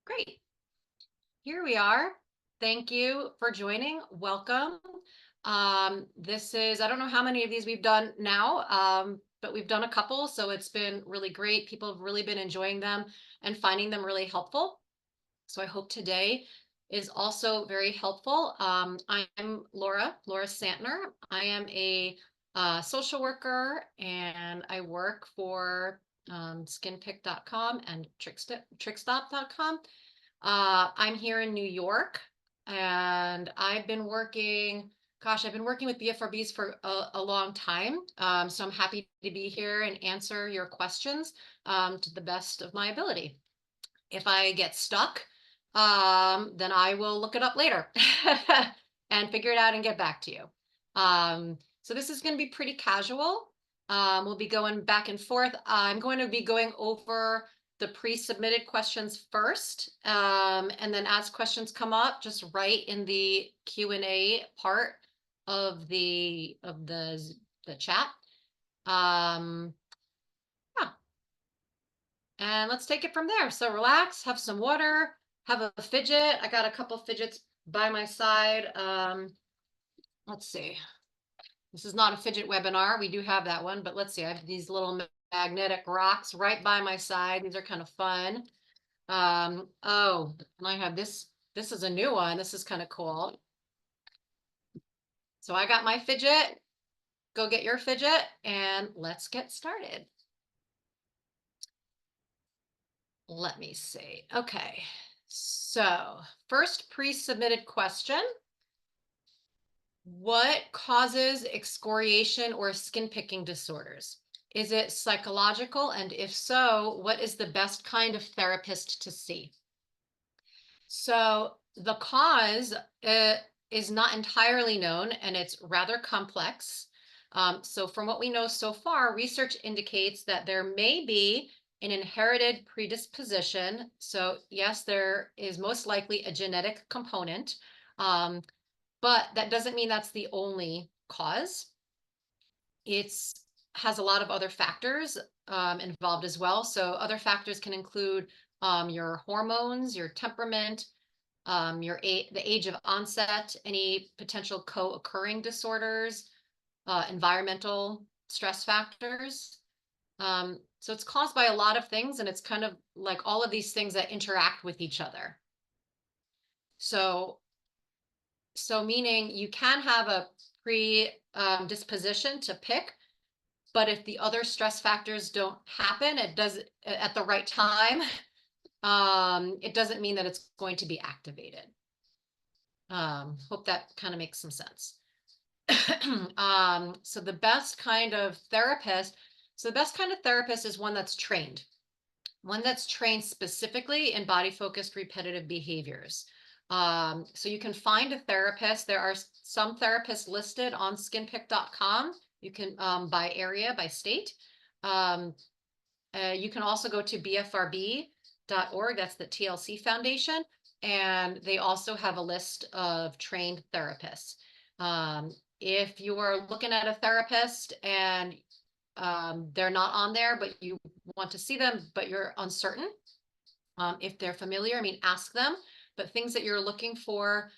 Great. Here we are. Thank you for joining. Welcome. I don't know how many of these we've done now, but we've done a couple. So it's been really great. People have really been enjoying them and finding them really helpful. So I hope today is also very helpful. I'm Laura Santner. I am a social worker and I work for skinpick.com and trickstop.com. I'm here in New York and I've been working with BFRBs for a long time. So I'm happy to be here and answer your questions to the best of my ability. If I get stuck, then I will look it up later and figure it out and get back to you. So this is going to be pretty casual. We'll be going back and forth. I'm going to be going over the pre-submitted questions first, and then as questions come up, just write in the Q&A part of the chat. Yeah, and let's take it from there. So relax, have some water, have a fidget. I got a couple fidgets by my side. Let's see. This is not a fidget webinar. We do have that one, but let's see. I have these little magnetic rocks right by my side. These are kind of fun. Oh, and I have this. This is a new one. This is kind of cool. So I got my fidget. Go get your fidget and let's get started. Let me see. Okay. So first pre-submitted question. What causes excoriation or skin picking disorders? Is it psychological? And if so, what is the best kind of therapist to see? So the cause is not entirely known and it's rather complex. So from what we know so far, research indicates that there may be an inherited predisposition. So yes, there is most likely a genetic component. But that doesn't mean that's the only cause. It has a lot of other factors involved as well. So other factors can include your hormones, your temperament, the age of onset, any potential co-occurring disorders, environmental stress factors. So it's caused by a lot of things, and it's kind of like all of these things that interact with each other. So meaning you can have a predisposition to pick, but if the other stress factors don't happen, it does at the right time, it doesn't mean that it's going to be activated. Hope that kind of makes some sense. So the best kind of therapist, is one that's trained specifically in body-focused repetitive behaviors. So you can find a therapist. There are some therapists listed on skinpick.com. You can by area, by state. You can also go to bfrb.org. That's the TLC Foundation. And they also have a list of trained therapists. If you are looking at a therapist and they're not on there, but you want to see them, but you're uncertain, if they're familiar, ask them. But things that you're looking for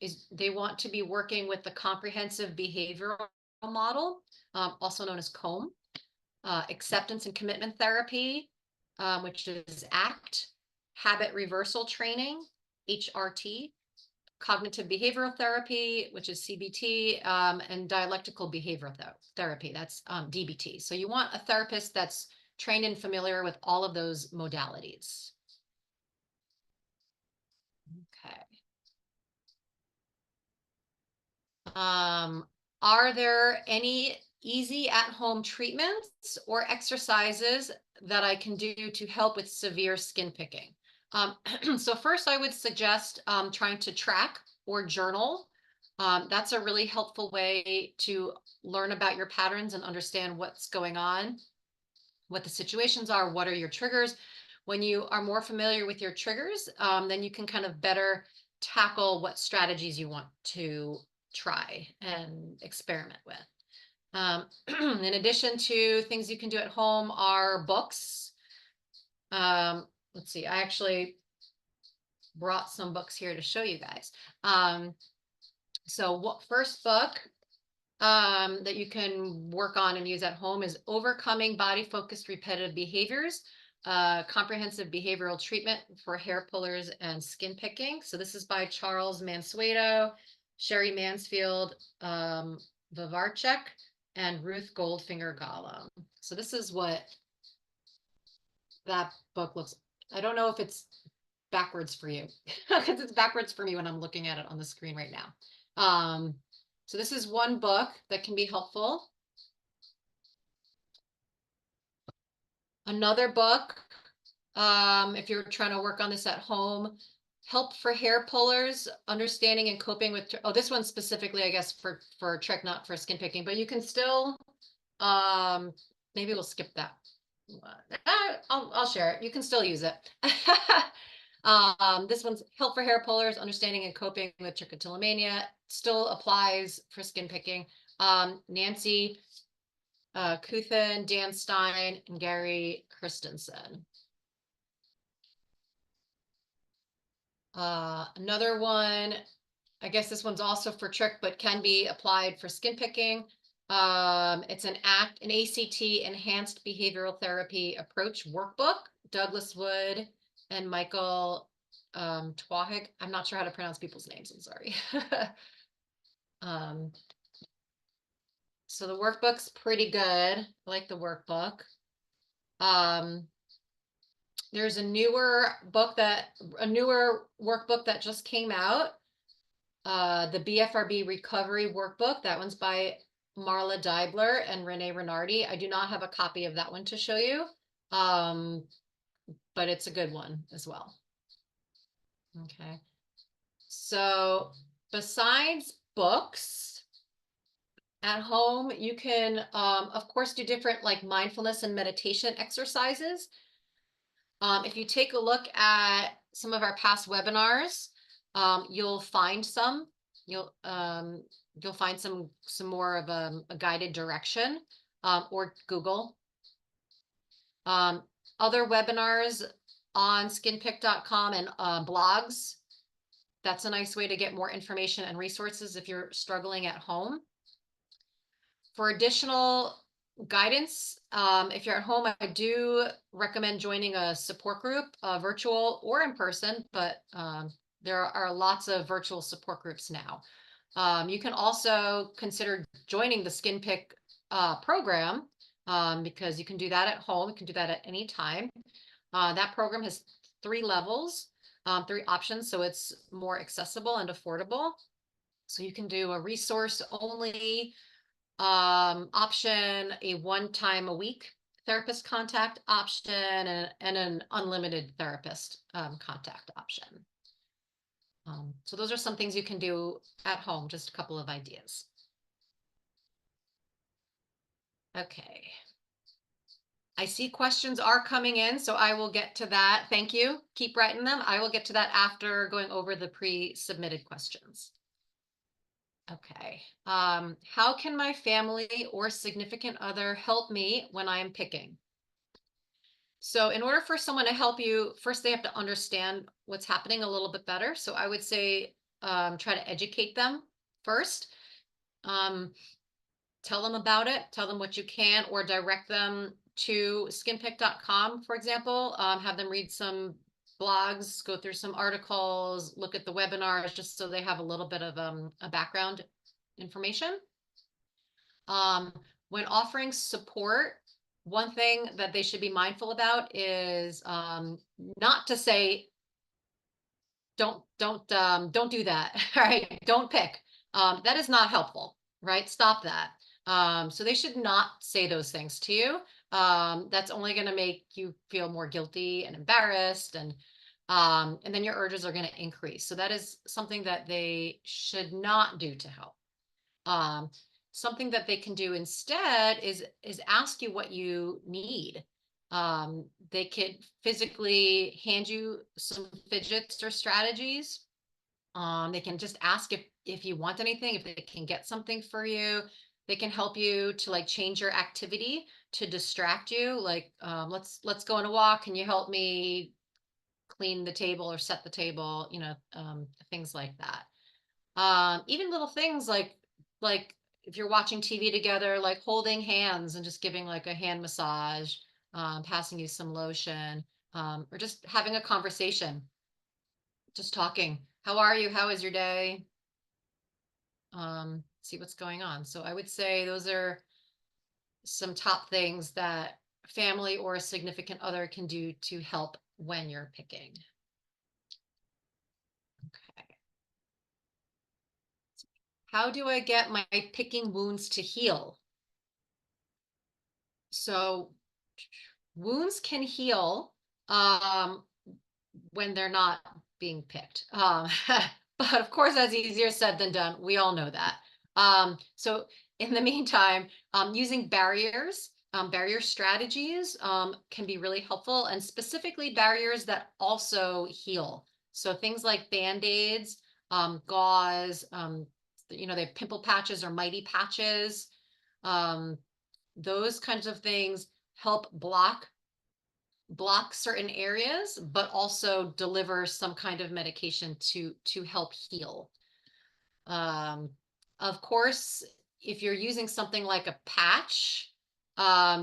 is they want to be working with the comprehensive behavioral model, also known as COMB, acceptance and commitment therapy, which is ACT, habit reversal training, HRT, cognitive behavioral therapy, which is CBT, and dialectical behavioral therapy, that's DBT. So you want a therapist that's trained and familiar with all of those modalities. Okay. Are there any easy at-home treatments or exercises that I can do to help with severe skin picking? So first I would suggest trying to track or journal. That's a really helpful way to learn about your patterns and understand what's going on, what the situations are, what are your triggers. When you are more familiar with your triggers, then you can kind of better tackle what strategies you want to try and experiment with. In addition to things you can do at home are books. let's see, I actually brought some books here to show you guys. So what first book that you can work on and use at home is Overcoming Body Focused Repetitive Behaviors, Comprehensive Behavioral Treatment for Hair Pullers and Skin Picking. So this is by Charles Mansueto, Sherry Mansfield, Vivarchek, and Ruth Goldfinger Gollum. So this is what that book looks. I don't know if it's backwards for you because it's backwards for me when I'm looking at it on the screen right now. So this is one book that can be helpful. Another book, if you're trying to work on this at home, Help for Hair Pullers, Understanding and Coping with, oh, this one specifically, I guess, for trick, not for skin picking, but you can still, maybe we'll skip that. I'll share it. You can still use it. This one's Help for Hair Pullers, Understanding and Coping with Trichotillomania, still applies for skin picking. Nancy Kuthin, Dan Stein, and Gary Christensen. Another one, I guess this one's also for trick, but can be applied for skin picking. It's an ACT Enhanced Behavioral Therapy Approach Workbook, Douglas Wood and Michael Twahig. I'm not sure how to pronounce people's names, I'm sorry. So the workbook's pretty good. I like the workbook. There's a newer workbook that just came out. The BFRB Recovery Workbook. That one's by Marla Deibler and Renee Renardi. I do not have a copy of that one to show you, but it's a good one as well. Okay. So besides books, at home, you can, of course, do different like mindfulness and meditation exercises. If you take a look at some of our past webinars, you'll find some. You'll find some more of a guided direction, or Google. Other webinars on skinpick.com and blogs. That's a nice way to get more information and resources if you're struggling at home. For additional guidance, if you're at home, I do recommend joining a support group, virtual or in person, but there are lots of virtual support groups now. You can also consider joining the Skin Pick program, because you can do that at home. You can do that at any time. That program has 3 levels, 3 options, so it's more accessible and affordable. So you can do a resource only option, a 1 time a week therapist contact option, and an unlimited therapist contact option. So those are some things you can do at home, just a couple of ideas. Okay. I see questions are coming in, so I will get to that. Thank you. Keep writing them. I will get to that after going over the pre-submitted questions. Okay. How can my family or significant other help me when I am picking? So in order for someone to help you, first they have to understand what's happening a little bit better. So I would say try to educate them first. Tell them about it, tell them what you can, or direct them to skinpick.com, for example. Have them read some blogs, go through some articles, look at the webinars, just so they have a little bit of a background information. When offering support, one thing that they should be mindful about is not to say, don't do that. All right, don't pick. That is not helpful, right? Stop that. So they should not say those things to you. That's only going to make you feel more guilty and embarrassed, and then your urges are going to increase. So that is something that they should not do to help. Something that they can do instead is ask you what you need. They could physically hand you some fidgets or strategies. They can just ask if you want anything, if they can get something for you. They can help you to like change your activity to distract you. Like, let's go on a walk. Can you help me clean the table or set the table, things like that. Even little things like if you're watching TV together, like holding hands and just giving like a hand massage, passing you some lotion, or just having a conversation, just talking. How are you? How is your day? See what's going on. So I would say those are some top things that family or a significant other can do to help when you're picking. Okay. How do I get my picking wounds to heal? So wounds can heal um, when they're not being picked. But of course, that's easier said than done. We all know that. So in the meantime, using barrier strategies can be really helpful, and specifically barriers that also heal. So things like Band-Aids, gauze, they have pimple patches or mighty patches. Um, those kinds of things help block certain areas, but also deliver some kind of medication to help heal. Um, of course, if you're using something like a patch,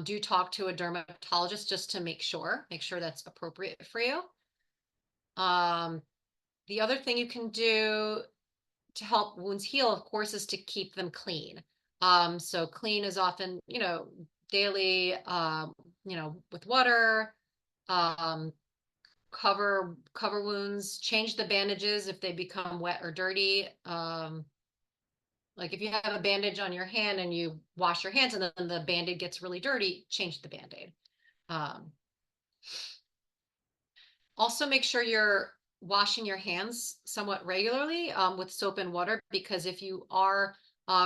do talk to a dermatologist just to make sure that's appropriate for you. Um, the other thing you can do to help wounds heal, of course, is to keep them clean. So clean is often, daily, with water, um, cover wounds, change the bandages if they become wet or dirty. Like if you have a bandage on your hand and you wash your hands and then the band-aid gets really dirty, change the band-aid. Um, Also make sure you're washing your hands somewhat regularly with soap and water, because if you are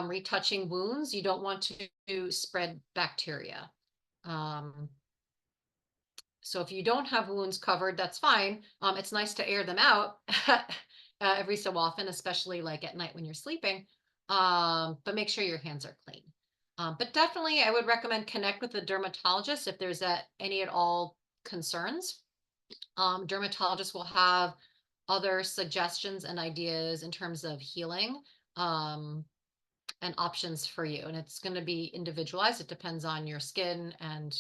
retouching wounds, you don't want to spread bacteria. Um, So if you don't have wounds covered, that's fine. It's nice to air them out every so often, especially like at night when you're sleeping. But make sure your hands are clean. But definitely, I would recommend connect with a dermatologist if there's any at all concerns. Dermatologists will have other suggestions and ideas in terms of healing, um, and options for you. And it's going to be individualized. It depends on your skin and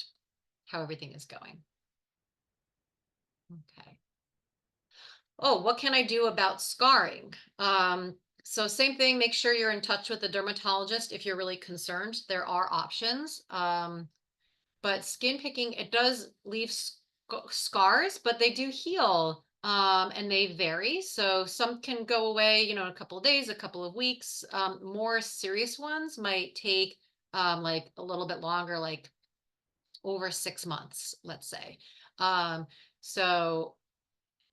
how everything is going. Okay. Oh, what can I do about scarring? So same thing, make sure you're in touch with the dermatologist if you're really concerned. There are options. But skin picking, it does leave scars, but they do heal. And they vary. So some can go away, in a couple of days, a couple of weeks. More serious ones might take like a little bit longer, like over 6 months, let's say. So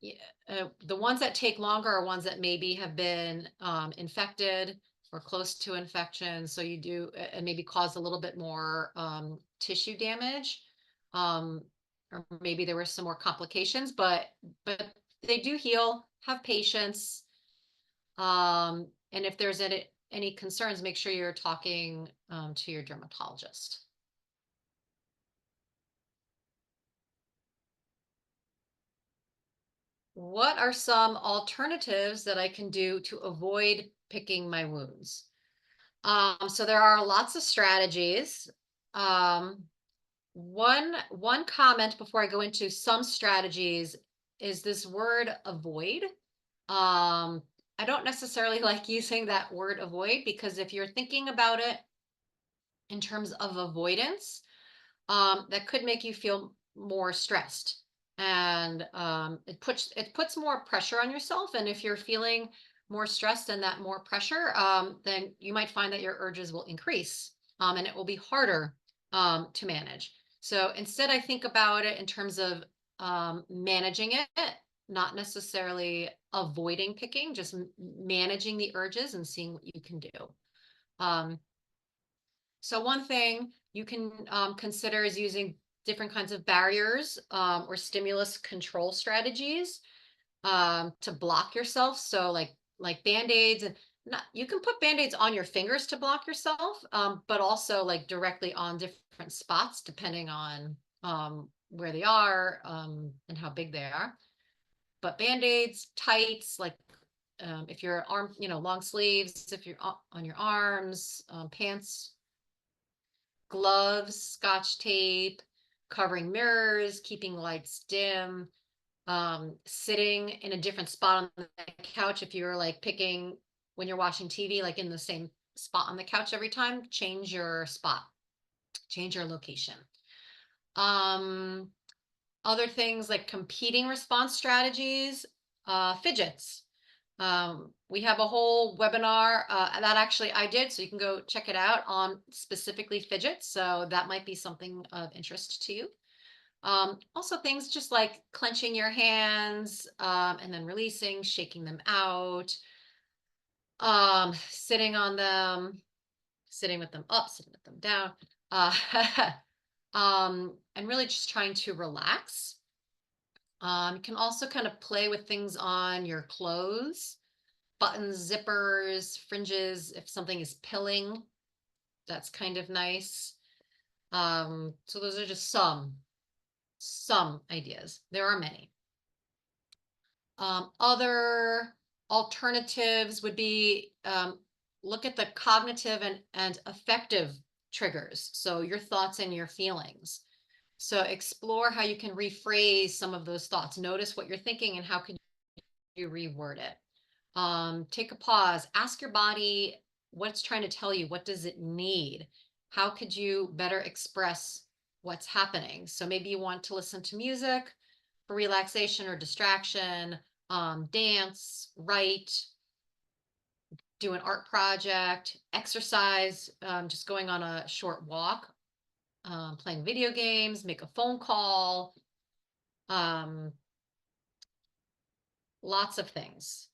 yeah, the ones that take longer are ones that maybe have been infected or close to infection. So you do, and maybe cause a little bit more tissue damage. Or maybe there were some more complications, but they do heal. Have patience. And if there's any concerns, make sure you're talking to your dermatologist. What are some alternatives that I can do to avoid picking my wounds? So there are lots of strategies. Um, one comment before I go into some strategies is this word avoid. I don't necessarily like using that word avoid, because if you're thinking about it in terms of avoidance, that could make you feel more stressed, and it puts more pressure on yourself. And if you're feeling more stressed and that more pressure, then you might find that your urges will increase, and it will be harder to manage. So instead, I think about it in terms of managing it, not necessarily avoiding picking, just managing the urges and seeing what you can do. Um, so one thing you can consider is using different kinds of barriers or stimulus control strategies to block yourself. So like Band-Aids, and not, you can put Band-Aids on your fingers to block yourself, but also like directly on different spots depending on where they are and how big they are. but Band-Aids, tights, like if you're arm, long sleeves, if you're on your arms, pants, gloves, scotch tape, covering mirrors, keeping lights dim, sitting in a different spot on the couch. If you're like picking when you're watching TV, like in the same spot on the couch every time, change your spot, change your location. Um, Other things like competing response strategies, fidgets. We have a whole webinar that actually I did, so you can go check it out on specifically fidgets. So that might be something of interest to you. Also things just like clenching your hands and then releasing, shaking them out, sitting on them, sitting with them up, sitting with them down, uh, and really just trying to relax. You can also kind of play with things on your clothes, buttons, zippers, fringes. If something is pilling, that's kind of nice. So those are just some ideas. There are many. Other alternatives would be look at the cognitive and affective triggers. So your thoughts and your feelings. So explore how you can rephrase some of those thoughts. Notice what you're thinking and how can you reword it. Take a pause, ask your body what it's trying to tell you. What does it need? How could you better express what's happening? So maybe you want to listen to music for relaxation or distraction, dance, write, do an art project, exercise, just going on a short walk, playing video games, make a phone call, um, lots of things.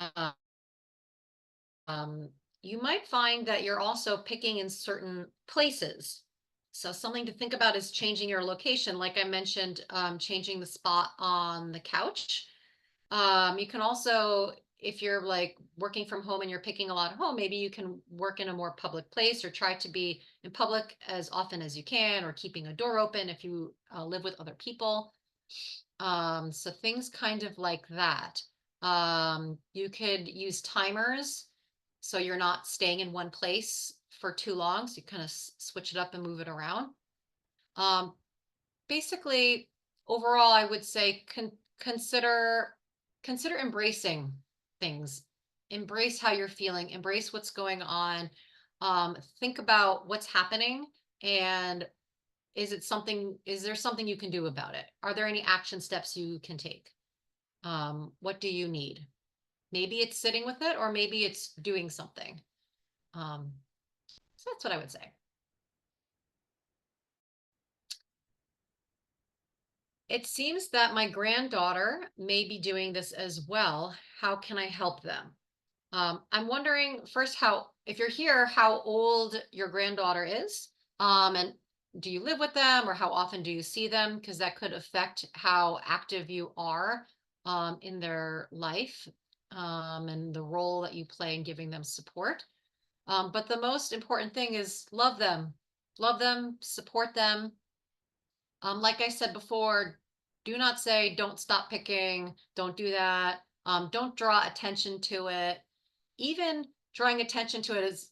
Uh, um, you might find that you're also picking in certain places. So something to think about is changing your location. Like I mentioned, changing the spot on the couch. You can also, if you're like working from home and you're picking a lot at home, maybe you can work in a more public place or try to be in public as often as you can, or keeping a door open if you live with other people. So things kind of like that. You could use timers so you're not staying in one place for too long. So you kind of switch it up and move it around. Um, Basically, overall, I would say consider consider embracing things. Embrace how you're feeling. Embrace what's going on. Think about what's happening and is there something you can do about it? Are there any action steps you can take? What do you need? Maybe it's sitting with it, or maybe it's doing something. Um, so that's what I would say. It seems that my granddaughter may be doing this as well. How can I help them? I'm wondering first if you're here, how old your granddaughter is, and do you live with them, or how often do you see them? Because that could affect how active you are in their life, and the role that you play in giving them support. But the most important thing is love them, support them. Like I said before, do not say, don't stop picking, don't do that. Don't draw attention to it. Even drawing attention to it is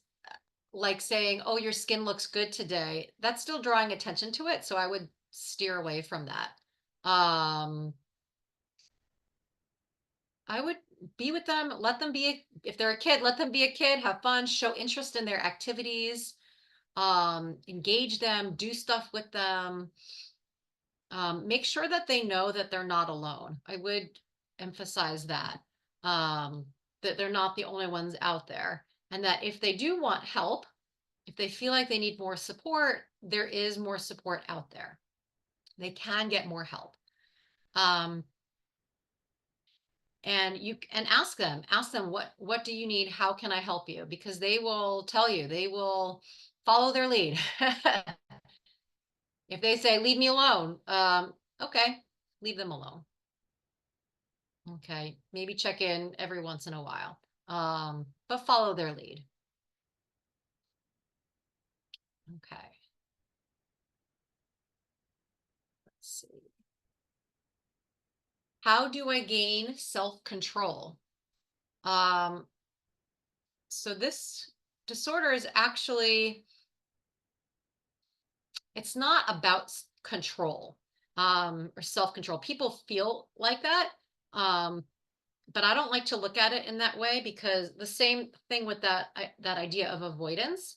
like saying, oh, your skin looks good today. That's still drawing attention to it. So I would steer away from that. I would be with them, let them be, if they're a kid, let them be a kid, have fun, show interest in their activities, engage them, do stuff with them. Make sure that they know that they're not alone. I would emphasize um, that they're not the only ones out there. And that if they do want help, if they feel like they need more support, there is more support out there. They can get more help. Um, and you and ask them what do you need? How can I help you? Because they will tell you, they will follow their lead. If they say, leave me alone, okay, leave them alone. Okay, maybe check in every once in a while, but follow their lead. Okay, let's see. How do I gain self-control? Um, so this disorder is actually, it's not about control, or self-control. People feel like that. Um, but I don't like to look at it in that way, because the same thing with that idea of avoidance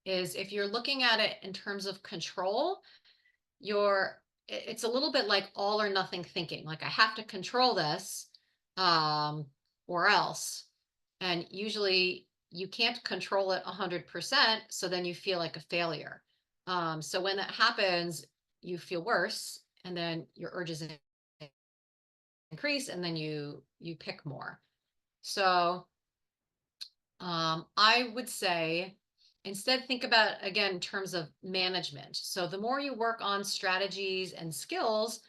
is, if you're looking at it in terms of control, it's a little bit like all or nothing thinking. Like, I have to control this, um, or else. And usually you can't control it 100%. So then you feel like a failure. So when that happens, you feel worse, and then your urges increase, and then you pick more. So I would say, instead, think about, again, in terms of management. So the more you work on strategies and skills,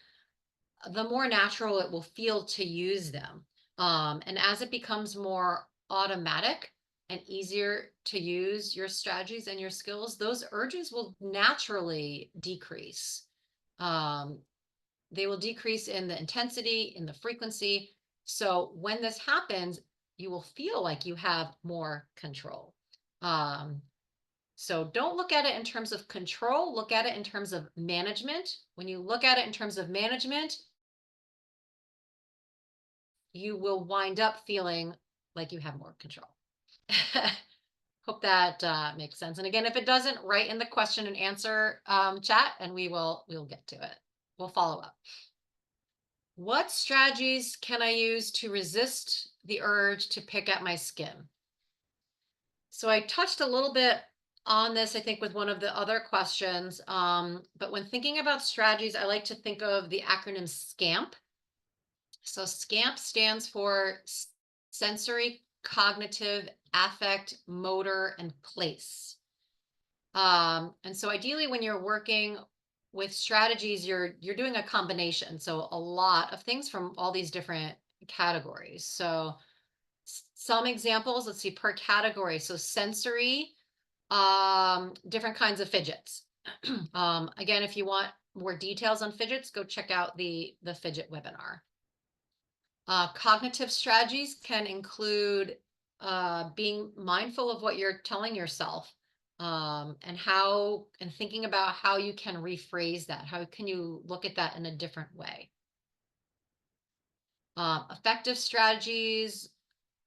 the more natural it will feel to use them. And as it becomes more automatic and easier to use your strategies and your skills, those urges will naturally decrease. Um, they will decrease in the intensity, in the frequency. So when this happens, you will feel like you have more control. Um, so don't look at it in terms of control, look at it in terms of management. When you look at it in terms of management, you will wind up feeling like you have more control. Hope that makes sense. And again, if it doesn't, write in the question and answer chat, and we'll get to it. We'll follow up. What strategies can I use to resist the urge to pick at my skin? So I touched a little bit on this, I think, with one of the other questions. But when thinking about strategies, I like to think of the acronym SCAMP. So SCAMP stands for sensory, cognitive, affect, motor, and place. And so ideally, when you're working with strategies, you're doing a combination. So a lot of things from all these different categories. So some examples, let's see, per category. So sensory, different kinds of fidgets. Again, if you want more details on fidgets, go check out the fidget webinar. Cognitive strategies can include being mindful of what you're telling yourself, and thinking about how you can rephrase that. How can you look at that in a different way? Effective strategies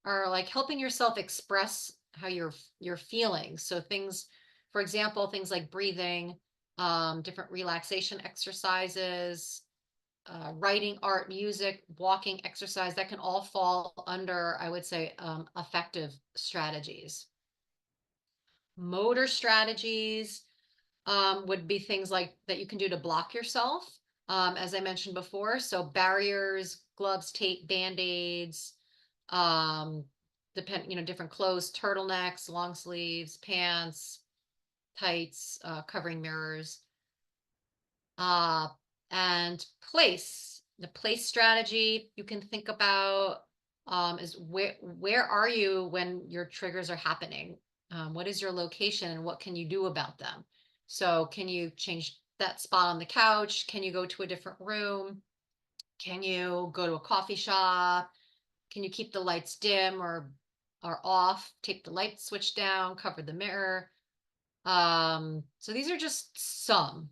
are like helping yourself express how you're feeling. So things, for example, things like breathing, different relaxation exercises, writing, art, music, walking, exercise, that can all fall under, I would say, effective strategies. Motor strategies would be things like that you can do to block yourself, as I mentioned before. So barriers, gloves, tape, band-aids, different clothes, turtlenecks, long sleeves, pants, tights, covering mirrors. Uh, and place, the place strategy you can think about, is where are you when your triggers are happening? What is your location, and what can you do about them? So can you change that spot on the couch? Can you go to a different room? Can you go to a coffee shop? Can you keep the lights dim or off? Take the light switch down, cover the mirror. So these are just some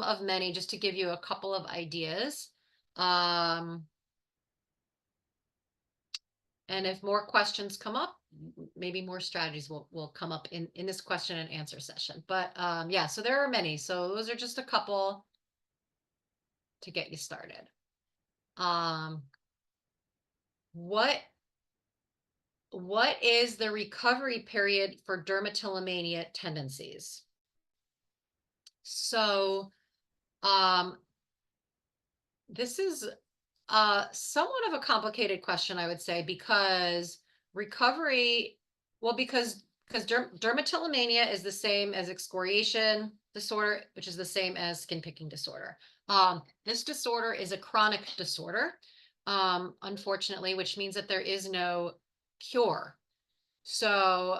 of many, just to give you a couple of ideas. Um, and if more questions come up, maybe more strategies will come up in this question and answer session. But yeah, so there are many. So those are just a couple to get you started. Um, what what is the recovery period for dermatillomania tendencies? So um, this is somewhat of a complicated question, I would say, because recovery, well, because dermatillomania is the same as excoriation disorder, which is the same as skin picking disorder. This disorder is a chronic disorder, unfortunately, which means that there is no cure. So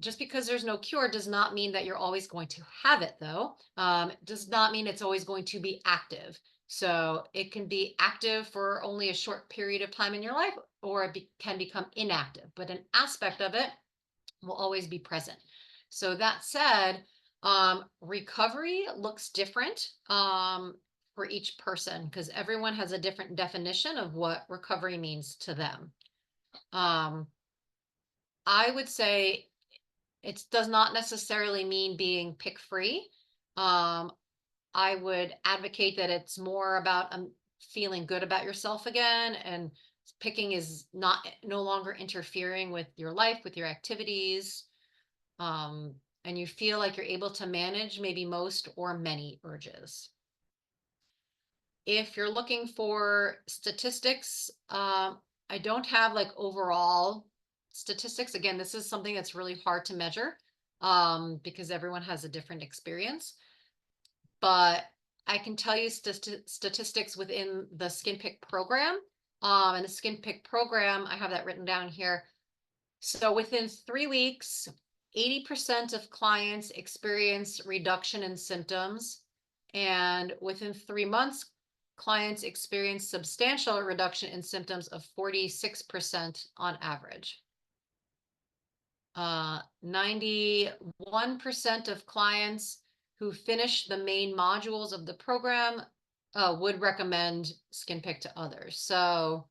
just because there's no cure does not mean that you're always going to have it, though. It does not mean it's always going to be active. So it can be active for only a short period of time in your life, or can become inactive, but an aspect of it will always be present. So that said, recovery looks different for each person because everyone has a different definition of what recovery means to them. Um, I would say it does not necessarily mean being pick free. Um, I would advocate that it's more about feeling good about yourself again, and picking is not no longer interfering with your life, with your activities, and you feel like you're able to manage maybe most or many urges. If you're looking for statistics, I don't have like overall statistics. Again, this is something that's really hard to measure because everyone has a different experience. But I can tell you statistics within the Skin Pick program. And the Skin Pick program, I have that written down here. So within 3 weeks, 80% of clients experience reduction in symptoms. And within 3 months, clients experience substantial reduction in symptoms of 46% on average. 91% of clients who finish the main modules of the program would recommend SkinPick to others. So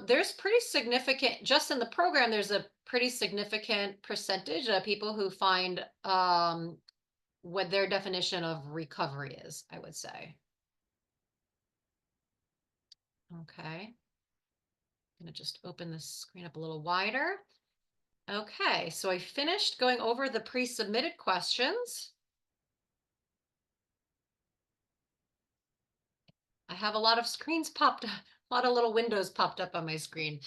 there's pretty significant, just in the program, there's a pretty significant percentage of people who find what their definition of recovery is, I would say. Okay. I'm going to just open this screen up a little wider. Okay, so I finished going over the pre-submitted questions. I have a lot of screens popped up, a lot of little windows popped up on my screen.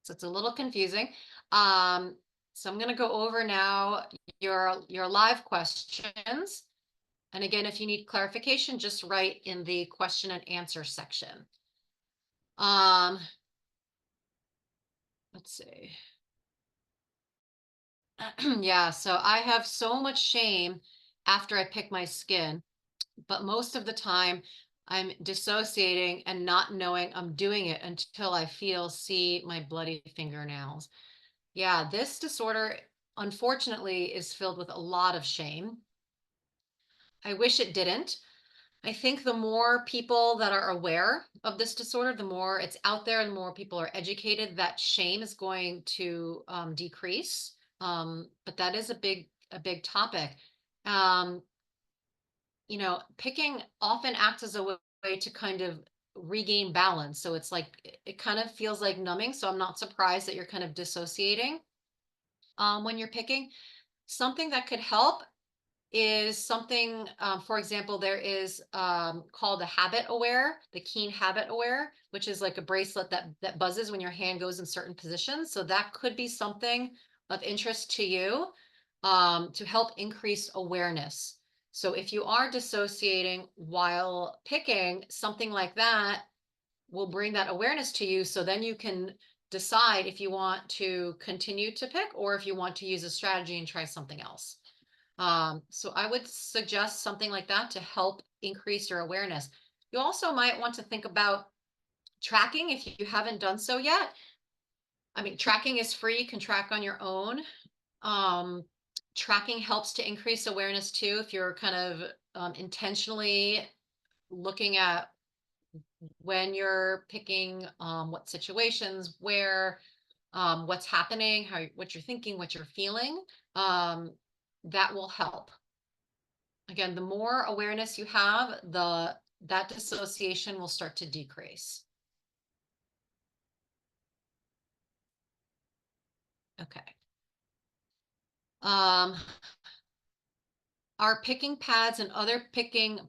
So it's a little confusing. So I'm going to go over now your live questions. And again, if you need clarification, just write in the question and answer section. Let's see. Yeah, so I have so much shame after I pick my skin, but most of the time I'm dissociating and not knowing I'm doing it until I see my bloody fingernails. Yeah, this disorder, unfortunately, is filled with a lot of shame. I wish it didn't. I think the more people that are aware of this disorder, the more it's out there and the more people are educated, that shame is going to decrease. But that is a big topic. Um, Picking often acts as a way to kind of regain balance. So it's like it kind of feels like numbing. So I'm not surprised that you're kind of dissociating when you're picking. Something that could help is something, for example, there is called the habit aware, the keen habit aware, which is like a bracelet that buzzes when your hand goes in certain positions. So that could be something of interest to you to help increase awareness. So if you are dissociating while picking, something like that will bring that awareness to you. So then you can decide if you want to continue to pick or if you want to use a strategy and try something else. So I would suggest something like that to help increase your awareness. You also might want to think about tracking if you haven't done so yet. I mean, tracking is free, you can track on your own. Tracking helps to increase awareness too if you're kind of intentionally looking at when you're picking what situations, where, what's happening, what you're thinking, what you're feeling. That will help. Again, the more awareness you have, that dissociation will start to decrease. Okay. Are picking pads and other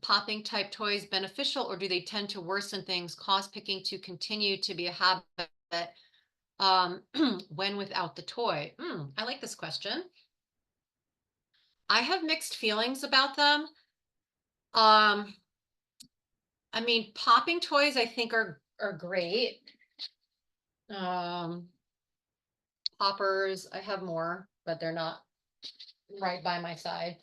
popping type toys beneficial, or do they tend to worsen things, cause picking to continue to be a habit when without the toy? I like this question. I have mixed feelings about them. I mean, popping toys I think are great. Poppers, I have more, but they're not right by my side.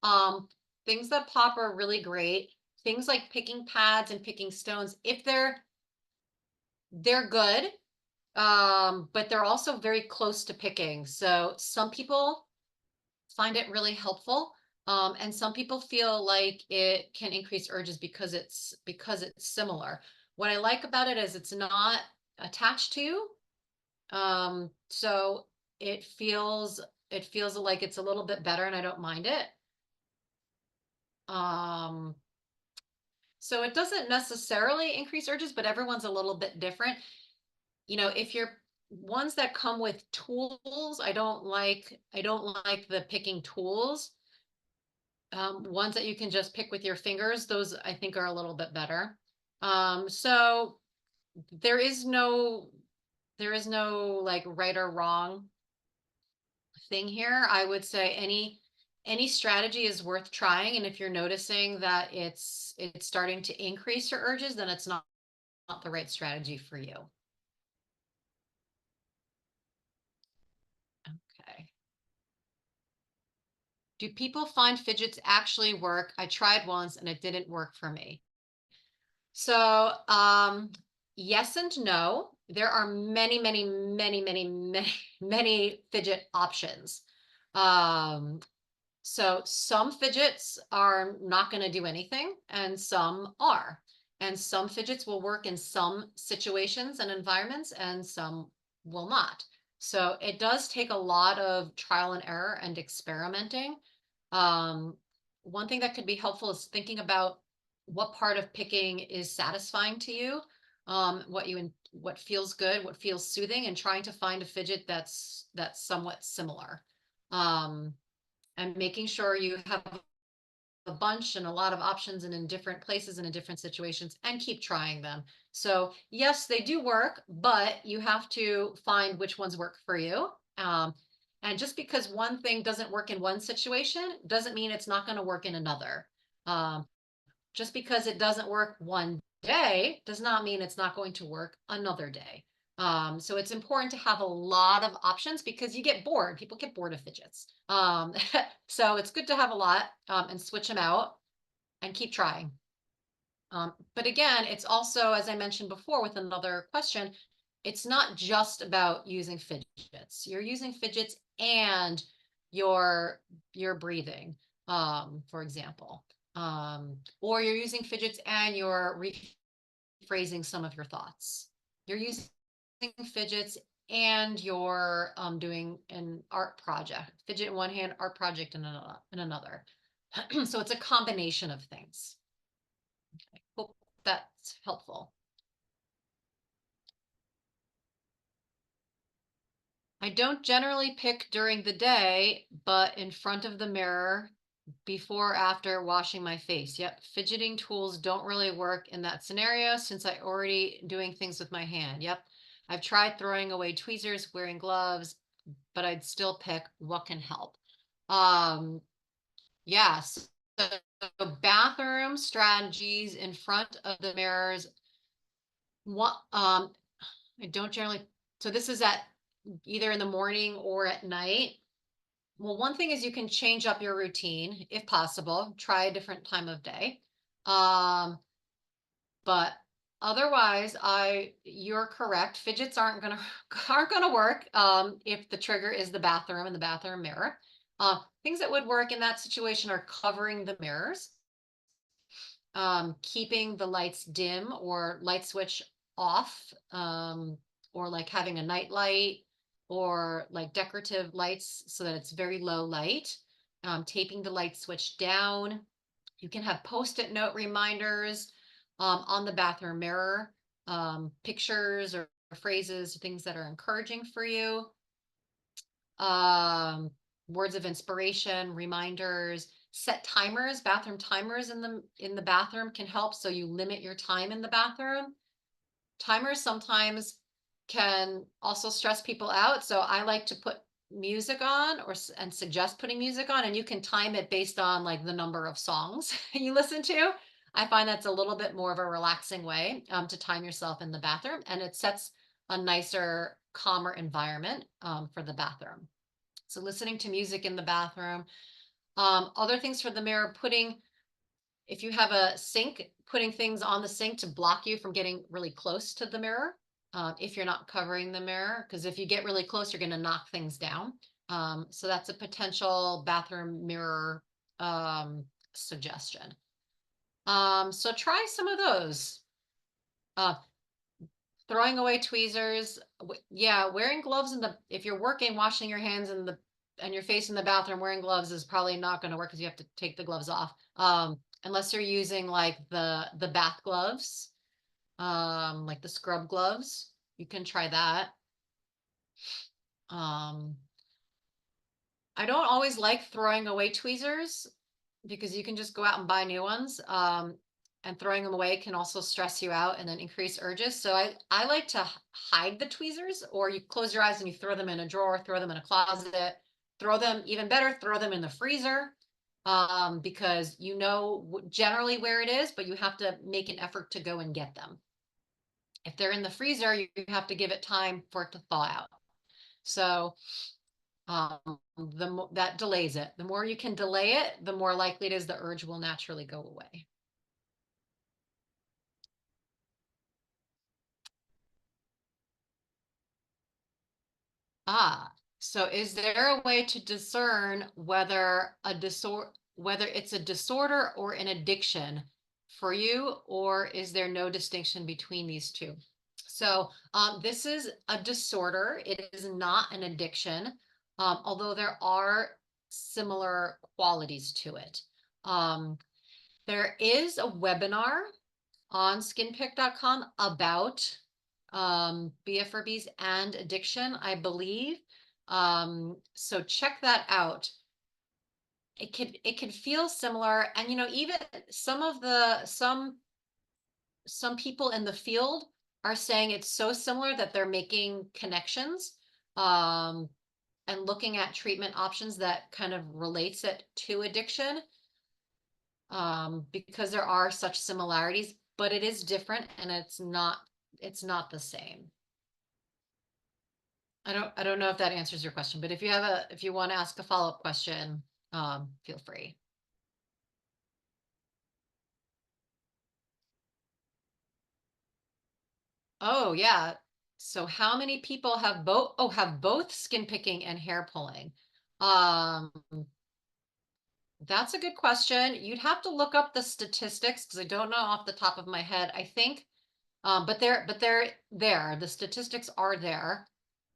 um, things that pop are really great. Things like picking pads and picking stones, if they're good, but they're also very close to picking. So some people find it really helpful. And some people feel like it can increase urges because it's similar. What I like about it is it's not attached to. So it feels it feels like it's a little bit better and I don't mind it. Um, so it doesn't necessarily increase urges, but everyone's a little bit different. If you're ones that come with tools, I don't like the picking tools. Ones that you can just pick with your fingers, those I think are a little bit better. So there is no there is no like right or wrong thing here. I would say any strategy is worth trying, and if you're noticing that it's starting to increase your urges, then it's not the right strategy for you. Okay. Do people find fidgets actually work? I tried once and it didn't work for me. So, yes and no. There are many, many, many, many, many, many fidget options. Um, So some fidgets are not going to do anything, and some are. And some fidgets will work in some situations and environments, and some will not. So it does take a lot of trial and error and experimenting. Um, One thing that could be helpful is thinking about what part of picking is satisfying to you, what feels good, what feels soothing, and trying to find a fidget that's somewhat similar. Um, and making sure you have a bunch and a lot of options and in different places and in different situations and keep trying them. So yes, they do work, but you have to find which ones work for you. And just because one thing doesn't work in one situation doesn't mean it's not going to work in another. Um, just because it doesn't work one day does not mean it's not going to work another day. So it's important to have a lot of options because you get bored. People get bored of fidgets. So it's good to have a lot and switch them out and keep trying. But again, it's also, as I mentioned before with another question, it's not just about using fidgets. You're using fidgets and your breathing, for example. Or you're using fidgets and you're rephrasing some of your thoughts. You're using fidgets and you're doing an art project, fidget in one hand, art project in another. So it's a combination of things. Okay. Hope that's helpful. I don't generally pick during the day, but in front of the mirror before or after washing my face. Yep, fidgeting tools don't really work in that scenario since I already doing things with my hand. Yep, I've tried throwing away tweezers, wearing gloves, but I'd still pick what can help. Um, yes, so bathroom strategies in front of the mirrors. What I don't generally. So this is at either in the morning or at night. Well, one thing is you can change up your routine if possible. Try a different time of day. But otherwise, you're correct. Fidgets aren't gonna work if the trigger is the bathroom and the bathroom mirror. Things that would work in that situation are covering the mirrors, keeping the lights dim or light switch off, or like having a night light or like decorative lights so that it's very low light, taping the light switch down. You can have post-it note reminders on the bathroom mirror, pictures or phrases, things that are encouraging for you, um, words of inspiration, reminders, set timers, bathroom timers in the bathroom can help. So you limit your time in the bathroom. Timers sometimes can also stress people out. So I like to put music on and suggest putting music on, and you can time it based on like the number of songs you listen to. I find that's a little bit more of a relaxing way to time yourself in the bathroom, and it sets a nicer, calmer environment for the bathroom. So listening to music in the bathroom, Other things for the mirror, if you have a sink, putting things on the sink to block you from getting really close to the mirror. If you're not covering the mirror, because if you get really close, you're going to knock things down. So that's a potential bathroom mirror suggestion. So try some of those. Uh, Throwing away tweezers. Yeah, wearing gloves if you're working, washing your hands and your face in the bathroom, wearing gloves is probably not going to work because you have to take the gloves off. Unless you're using like the bath gloves, like the scrub gloves, you can try that. Um, I don't always like throwing away tweezers because you can just go out and buy new ones. And throwing them away can also stress you out and then increase urges. So I like to hide the tweezers, or you close your eyes and you throw them in a drawer, throw them in a closet, throw them, even better, throw them in the freezer. Because you know generally where it is, but you have to make an effort to go and get them. If they're in the freezer, you have to give it time for it to thaw out. So that delays it. The more you can delay it, the more likely it is the urge will naturally go away. So is there a way to discern whether it's a disorder or an addiction for you, or is there no distinction between these two? So this is a disorder. It is not an addiction, although there are similar qualities to it. Um, there is a webinar on skinpick.com about BFRBs and addiction, I believe. So check that out. It could feel similar, and even some people in the field are saying it's so similar that they're making connections um, and looking at treatment options that kind of relates it to addiction, because there are such similarities, but it is different and it's not the same. I don't know if that answers your question, but if you want to ask a follow-up question, feel free. Oh yeah. So how many people have both skin picking and hair pulling? Um, that's a good question. You'd have to look up the statistics because I don't know off the top of my head. I think, but they're there. The statistics are there.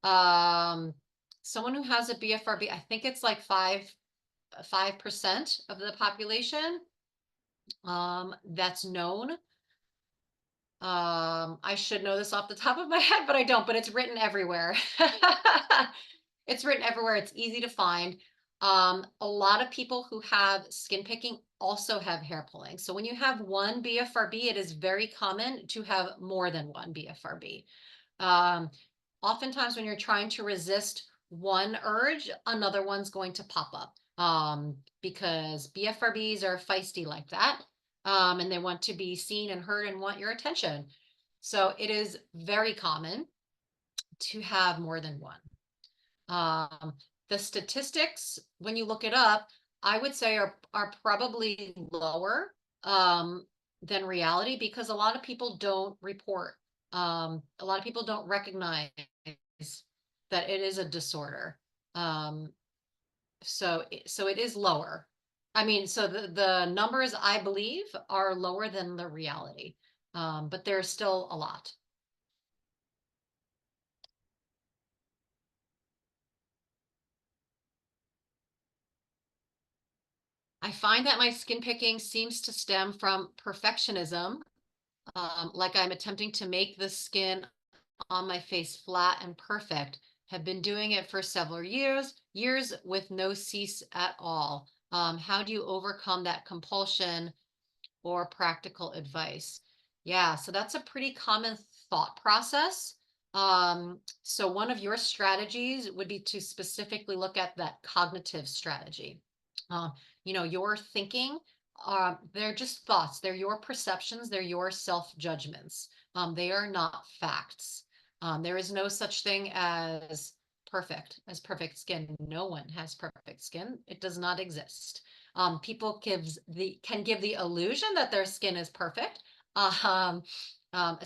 Um, Someone who has a BFRB, I think it's like 5% of the population, that's known. I should know this off the top of my head, but I don't, but it's written everywhere. It's written everywhere. It's easy to find. A lot of people who have skin picking also have hair pulling. So when you have one BFRB, it is very common to have more than one BFRB. Um, Oftentimes when you're trying to resist one urge, another one's going to pop up, because BFRBs are feisty like that, and they want to be seen and heard and want your attention. So it is very common to have more than one. Um, the statistics, when you look it up, I would say are probably lower than reality, because a lot of people don't report. A lot of people don't recognize that it is a disorder. Um, so it is lower. I mean, so the numbers I believe are lower than the reality, but there's still a lot. I find that my skin picking seems to stem from perfectionism, like I'm attempting to make the skin on my face flat and perfect. Have been doing it for several years with no cease at all. How do you overcome that compulsion, or practical advice? Yeah, so that's a pretty common thought process. So one of your strategies would be to specifically look at that cognitive strategy. Uh, your thinking, they're just thoughts. They're your perceptions. They're your self-judgments. They are not facts. There is no such thing as perfect as perfect skin. No one has perfect skin. It does not exist. People can give the illusion that their skin is perfect. Um, um,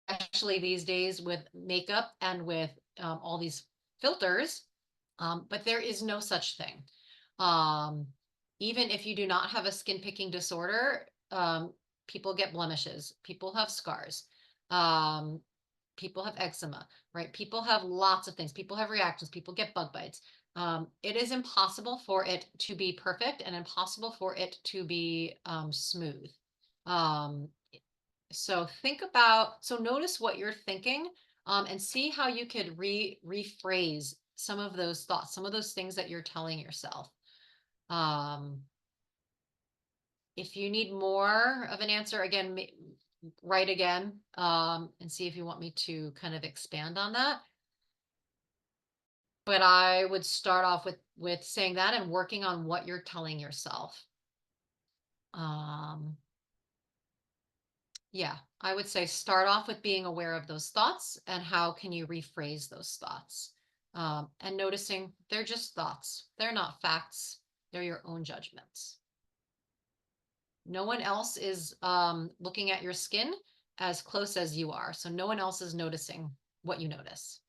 Especially these days with makeup and with all these filters. But there is no such thing. Um, Even if you do not have a skin picking disorder, people get blemishes, people have scars, um, people have eczema, right? People have lots of things. People have reactions, people get bug bites. It is impossible for it to be perfect and impossible for it to be smooth. Um, so notice what you're thinking, and see how you could rephrase some of those thoughts, some of those things that you're telling yourself. Um, if you need more of an answer, again, write again, and see if you want me to kind of expand on that. But I would start off with saying that and working on what you're telling yourself. Um, Yeah, I would say start off with being aware of those thoughts and how can you rephrase those thoughts. And noticing they're just thoughts. They're not facts. They're your own judgments. No one else is looking at your skin as close as you are. So no one else is noticing what you notice.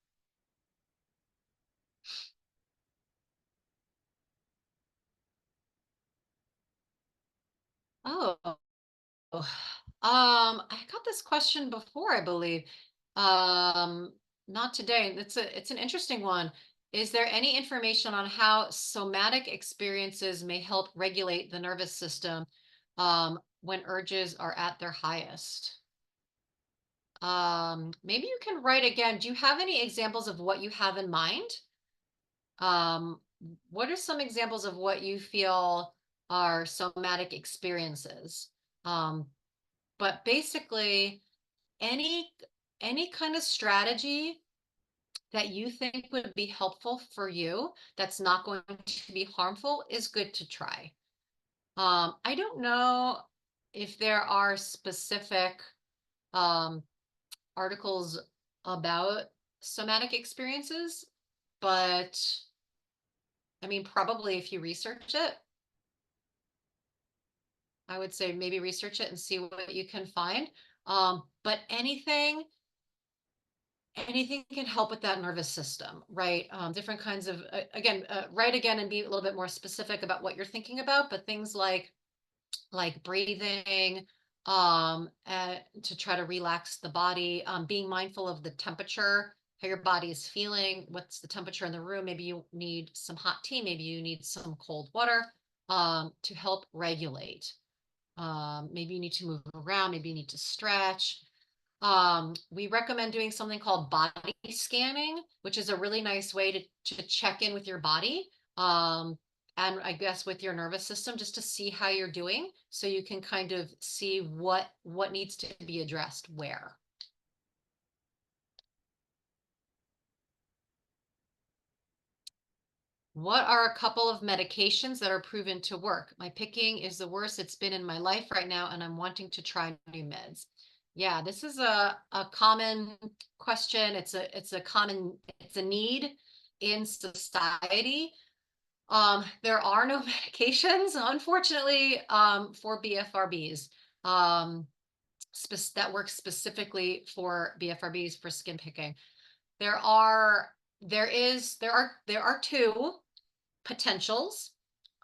Oh, I got this question before, I believe. Um, Not today. It's an interesting one. Is there any information on how somatic experiences may help regulate the nervous system when urges are at their highest? Maybe you can write again. Do you have any examples of what you have in mind? Um, what are some examples of what you feel are somatic experiences? Um, but basically, any any kind of strategy that you think would be helpful for you that's not going to be harmful is good to try. I don't know if there are specific um, articles about somatic experiences, but I mean, probably if you research it, I would say maybe research it and see what you can find. But anything can help with that nervous system, right? Different kinds of, again, write again and be a little bit more specific about what you're thinking about, but things like breathing, to try to relax the body, being mindful of the temperature, how your body is feeling, what's the temperature in the room. Maybe you need some hot tea, maybe you need some cold water, to help regulate. Maybe you need to move around, maybe you need to stretch. We recommend doing something called body scanning, which is a really nice way to check in with your body. And I guess with your nervous system, just to see how you're doing, so you can kind of see what needs to be addressed where. What are a couple of medications that are proven to work? My picking is the worst it's been in my life right now, and I'm wanting to try new meds. Yeah, this is a common question. It's a need in society. There are no medications, unfortunately, for BFRBs, that work specifically for BFRBs for skin picking. There are two potentials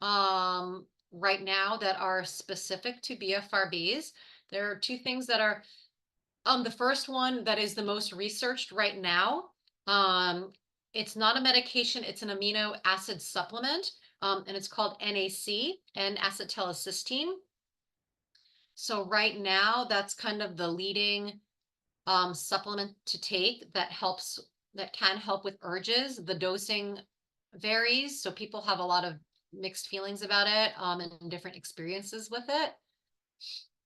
right now that are specific to BFRBs. There are two things that are the first one that is the most researched right now. It's not a medication, it's an amino acid supplement, and it's called NAC, N-acetylcysteine. So right now, that's kind of the leading supplement to take that can help with urges. The dosing varies, so people have a lot of mixed feelings about it, and different experiences with it.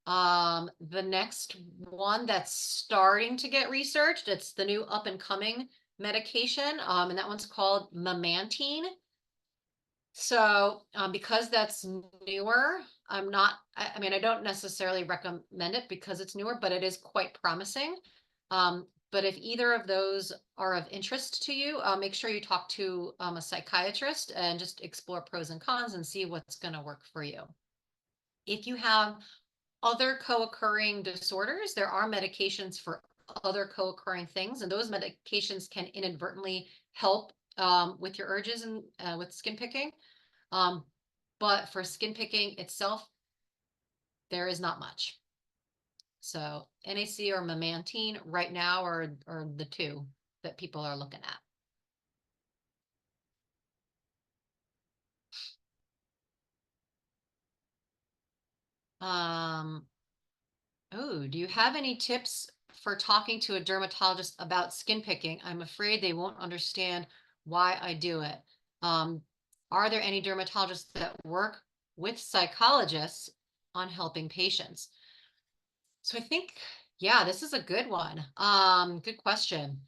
The next one that's starting to get researched, it's the new up and coming medication, and that one's called memantine. So because that's newer, I mean, I don't necessarily recommend it because it's newer, but it is quite promising. But if either of those are of interest to you, make sure you talk to a psychiatrist and just explore pros and cons and see what's going to work for you. If you have other co-occurring disorders, there are medications for other co-occurring things, and those medications can inadvertently help with your urges and with skin picking. But for skin picking itself, there is not much. So NAC or memantine right now are the two that people are looking at. Oh, do you have any tips for talking to a dermatologist about skin picking? I'm afraid they won't understand why I do it. Um, are there any dermatologists that work with psychologists on helping patients? So I think, yeah, this is a good one. Good question.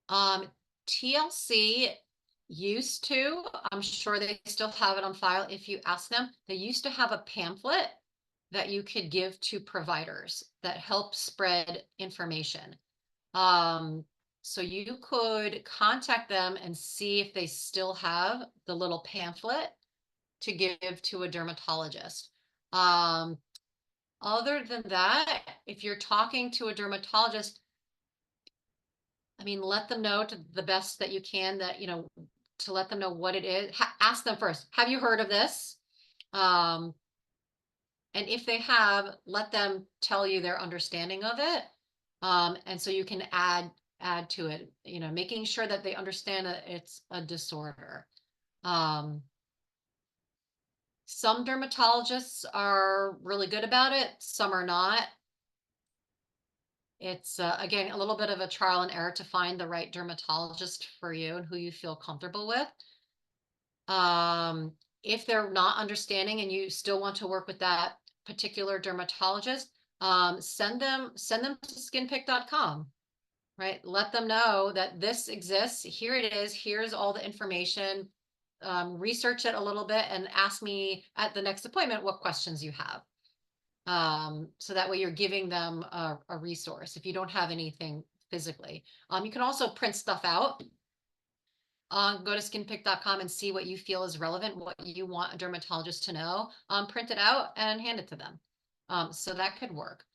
Um, TLC used to, I'm sure they still have it on file if you ask them, they used to have a pamphlet that you could give to providers that help spread information. Um, so you could contact them and see if they still have the little pamphlet to give to a dermatologist. Um, Other than that, if you're talking to a dermatologist, I mean, let them know to the best that you can that, to let them know what it is. Ask them first, have you heard of this? Um, and if they have, let them tell you their understanding of it. And so you can add to it, making sure that they understand that it's a disorder. Some dermatologists are really good about it, some are not. It's again a little bit of a trial and error to find the right dermatologist for you and who you feel comfortable with. If they're not understanding and you still want to work with that particular dermatologist, send them to skinpick.com, right? Let them know that this exists. Here it is. Here's all the information. Research it a little bit and ask me at the next appointment what questions you have. So that way you're giving them a resource if you don't have anything physically. You can also print stuff out. Go to skinpick.com and see what you feel is relevant, what you want a dermatologist to know. Print it out and hand it to them. So that could work.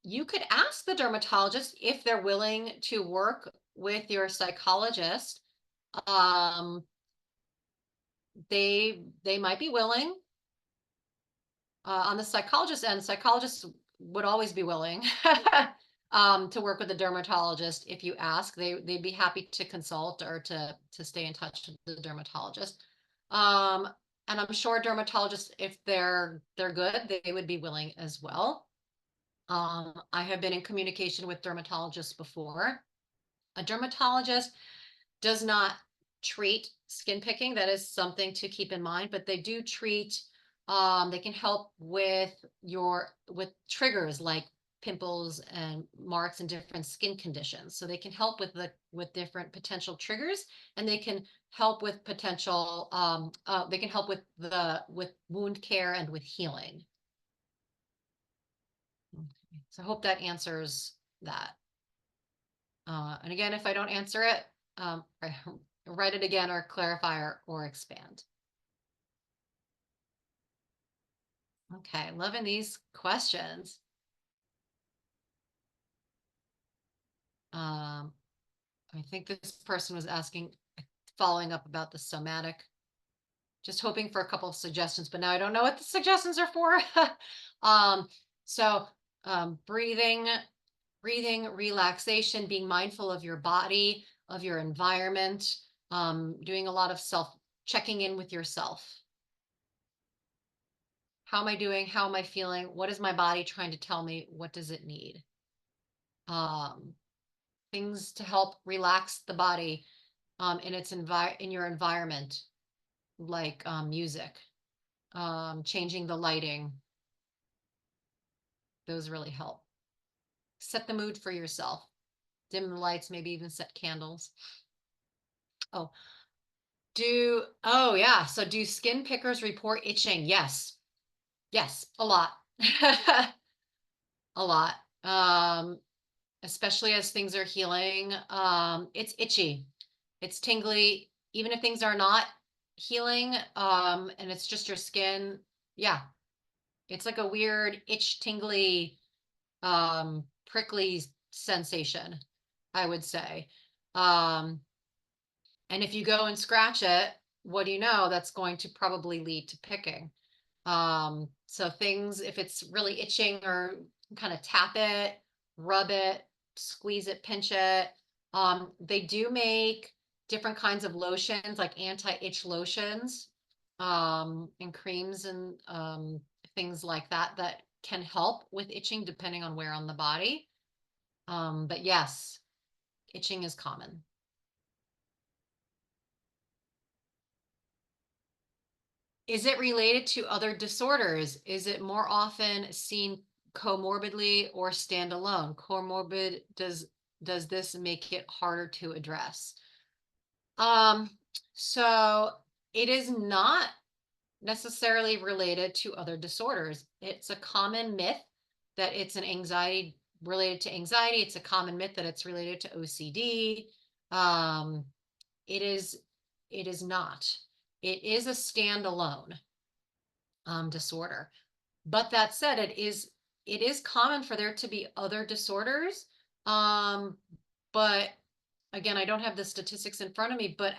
You could ask the dermatologist if they're willing to work with your psychologist. They might be willing. On the psychologist end, psychologists would always be willing to work with a dermatologist if you ask. They'd be happy to consult or to stay in touch with the dermatologist. And I'm sure dermatologists, if they're good, they would be willing as well. I have been in communication with dermatologists before. A dermatologist does not treat skin picking. That is something to keep in mind, but they do treat, they can help with triggers like pimples and marks and different skin conditions. So they can help with different potential triggers, and they can help with potential, they can help with wound care and with healing. Okay. So I hope that answers that. And again, if I don't answer it, write it again or clarify or expand. Okay, loving these questions. Um, I think this person was asking, following up about the somatic, just hoping for a couple of suggestions, but now I don't know what the suggestions are for. um, so breathing, relaxation, being mindful of your body, of your environment, doing a lot of checking in with yourself. How am I doing? How am I feeling? What is my body trying to tell me? What does it need? Um, Things to help relax the body in your environment, like music, changing the lighting. Those really help. Set the mood for yourself. Dim the lights, maybe even set candles. Oh, oh yeah. So do skin pickers report itching? Yes. Yes, a lot. A lot. um, especially as things are healing. It's itchy, it's tingly, even if things are not healing, and it's just your skin. Yeah, it's like a weird itch, tingly, prickly sensation, I would say. Um, and if you go and scratch it, what do you know? That's going to probably lead to picking. So things, if it's really itching, or kind of tap it, rub it, squeeze it, pinch it. They do make different kinds of lotions, like anti-itch lotions, and creams, and things like that, that can help with itching depending on where on the body. But yes, itching is common. Is it related to other disorders? Is it more often seen comorbidly or standalone? Comorbid, does this make it harder to address? Um, so it is not necessarily related to other disorders. It's a common myth that it's an anxiety related to anxiety. It's a common myth that it's related to OCD. Um, it is it is not. It is a standalone disorder. But that said, it is common for there to be other disorders. Um, but again, I don't have the statistics in front of me, but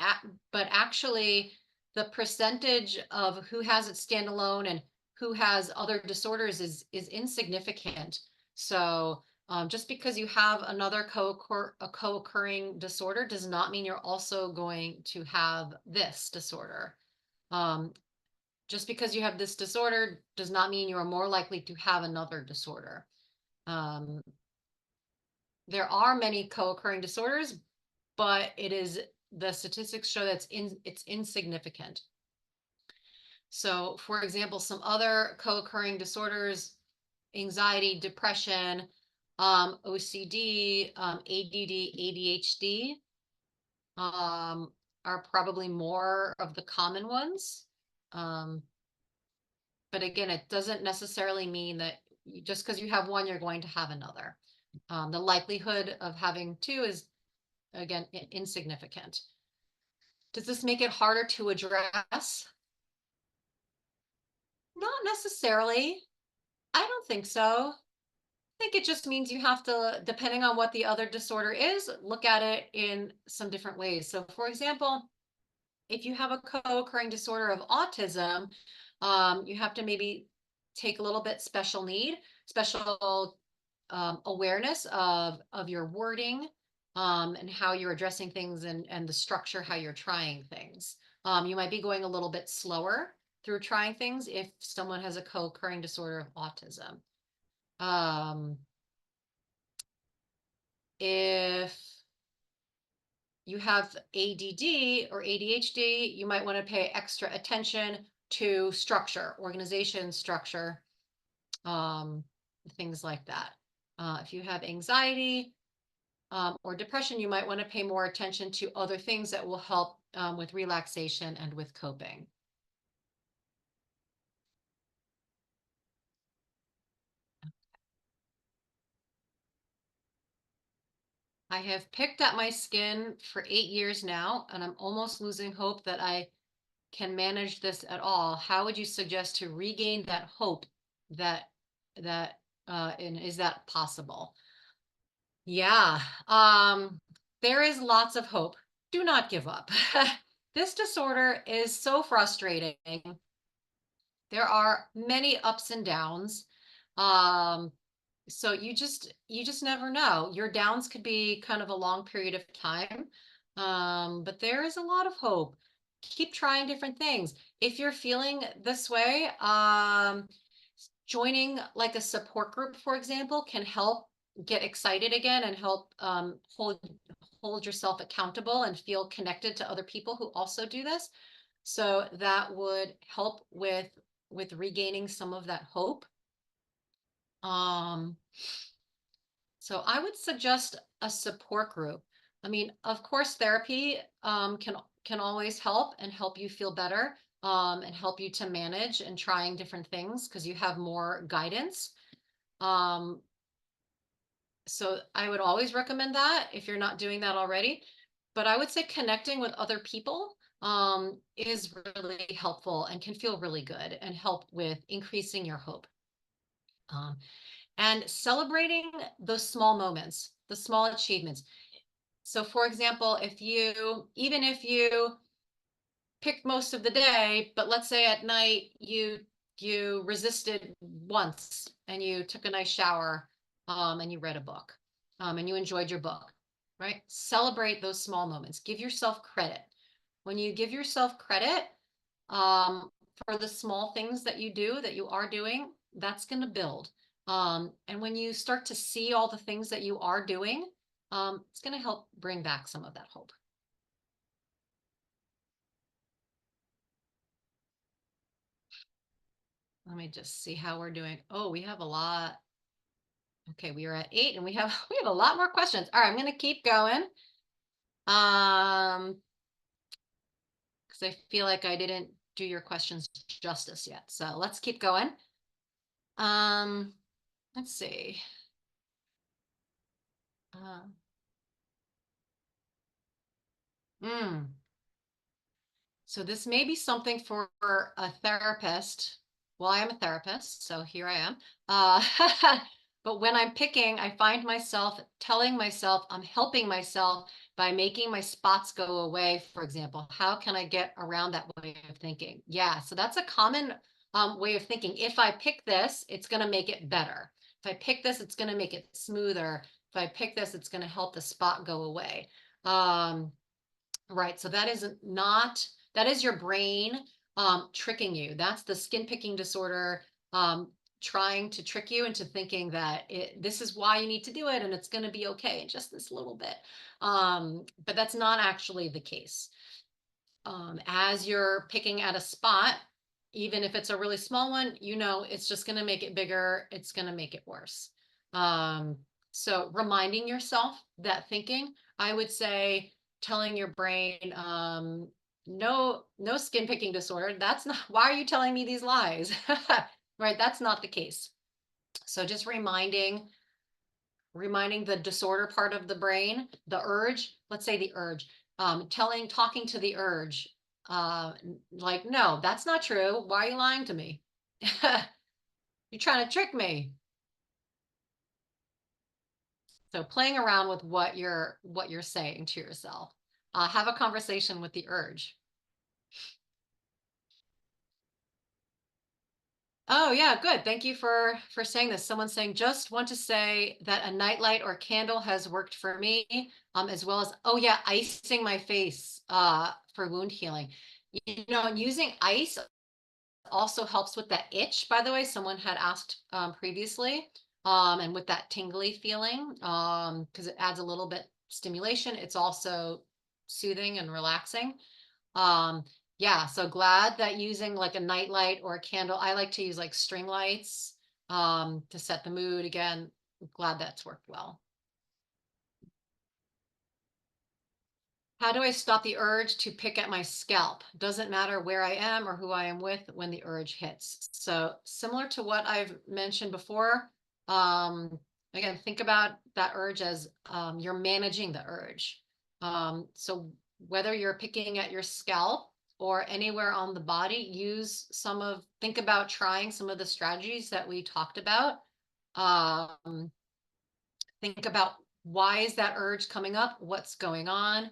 actually the percentage of who has it standalone and who has other disorders is insignificant. So just because you have another co-occurring disorder does not mean you're also going to have this disorder. Um, just because you have this disorder does not mean you are more likely to have another disorder. Um, there are many co-occurring disorders, but the statistics show that it's insignificant. So, for example, some other co-occurring disorders: anxiety, depression, OCD, ADD, ADHD, are probably more of the common ones. Um, but again, it doesn't necessarily mean that just because you have one, you're going to have another. The likelihood of having two is, again, insignificant. Does this make it harder to address? Not necessarily. I don't think so. I think it just means you have to, depending on what the other disorder is, look at it in some different ways. So, for example, if you have a co-occurring disorder of autism, you have to maybe take a little bit special awareness of your wording, and how you're addressing things, and the structure, how you're trying things. You might be going a little bit slower through trying things if someone has a co-occurring disorder of autism. Um, if you have ADD or ADHD, you might want to pay extra attention to structure, organization, structure, um, things like that. If you have anxiety, or depression, you might want to pay more attention to other things that will help, with relaxation and with coping. I have picked at my skin for 8 years now, and I'm almost losing hope that I can manage this at all. How would you suggest to regain that hope, that and is that possible? Yeah, there is lots of hope. Do not give up. This disorder is so frustrating. There are many ups and downs. Um, so you just never know. Your downs could be kind of a long period of time. But there is a lot of hope. Keep trying different things. If you're feeling this way, joining like a support group, for example, can help get excited again, and help, hold yourself accountable and feel connected to other people who also do this. So that would help with regaining some of that hope. Um, so I would suggest a support group. I mean, of course, therapy, can always help and help you feel better, and help you to manage and trying different things because you have more guidance. Um, So I would always recommend that if you're not doing that already. But I would say connecting with other people is really helpful and can feel really good and help with increasing your hope. Um, and celebrating those small moments, the small achievements. So, for example, even if you picked most of the day, but let's say at night you resisted once and you took a nice shower, and you read a book, and you enjoyed your book, right? Celebrate those small moments. Give yourself credit. When you give yourself credit, um, for the small things that you do, that you are doing, that's going to build. And when you start to see all the things that you are doing, it's going to help bring back some of that hope. Let me just see how we're doing. Oh, we have a lot. Okay, we are at 8 and we have we have a lot more questions. All right, I'm going to keep going. Because I feel like I didn't do your questions justice yet. So let's keep going. Um, let's see. Uh, mm. So this may be something for a therapist. Well, I am a therapist, so here I am. But when I'm picking, I find myself telling myself I'm helping myself by making my spots go away, for example. How can I get around that way of thinking? Yeah, so that's a common way of thinking. If I pick this, it's going to make it better. If I pick this, it's going to make it smoother. If I pick this, it's going to help the spot go away. Right. So that is your brain tricking you. That's the skin picking disorder trying to trick you into thinking that this is why you need to do it and it's going to be okay in just this little bit. But that's not actually the case. As you're picking at a spot, even if it's a really small one, it's just going to make it bigger. It's going to make it worse. Um, so reminding yourself that thinking, I would say telling your brain, no skin picking disorder. That's not, why are you telling me these lies? Right. That's not the case. So just reminding the disorder part of the brain, the urge, let's say the urge, talking to the urge, uh, like, no, that's not true. Why are you lying to me? You're trying to trick me. So playing around with what you're saying to yourself. Have a conversation with the urge. Oh yeah, good. Thank you for saying this. Someone's saying, just want to say that a nightlight or candle has worked for me, as well as, oh yeah, icing my face for wound healing. And using ice also helps with that itch, by the way. Someone had asked previously, and with that tingly feeling, because it adds a little bit stimulation. It's also soothing and relaxing. Um, yeah, so glad that using like a nightlight or a candle, I like to use like string lights to set the mood. Again, glad that's worked well. How do I stop the urge to pick at my scalp? Doesn't matter where I am or who I am with when the urge hits. So similar to what I've mentioned before, again, think about that urge as you're managing the urge. So whether you're picking at your scalp or anywhere on the body, think about trying some of the strategies that we talked about. Um, think about, why is that urge coming up? What's going on?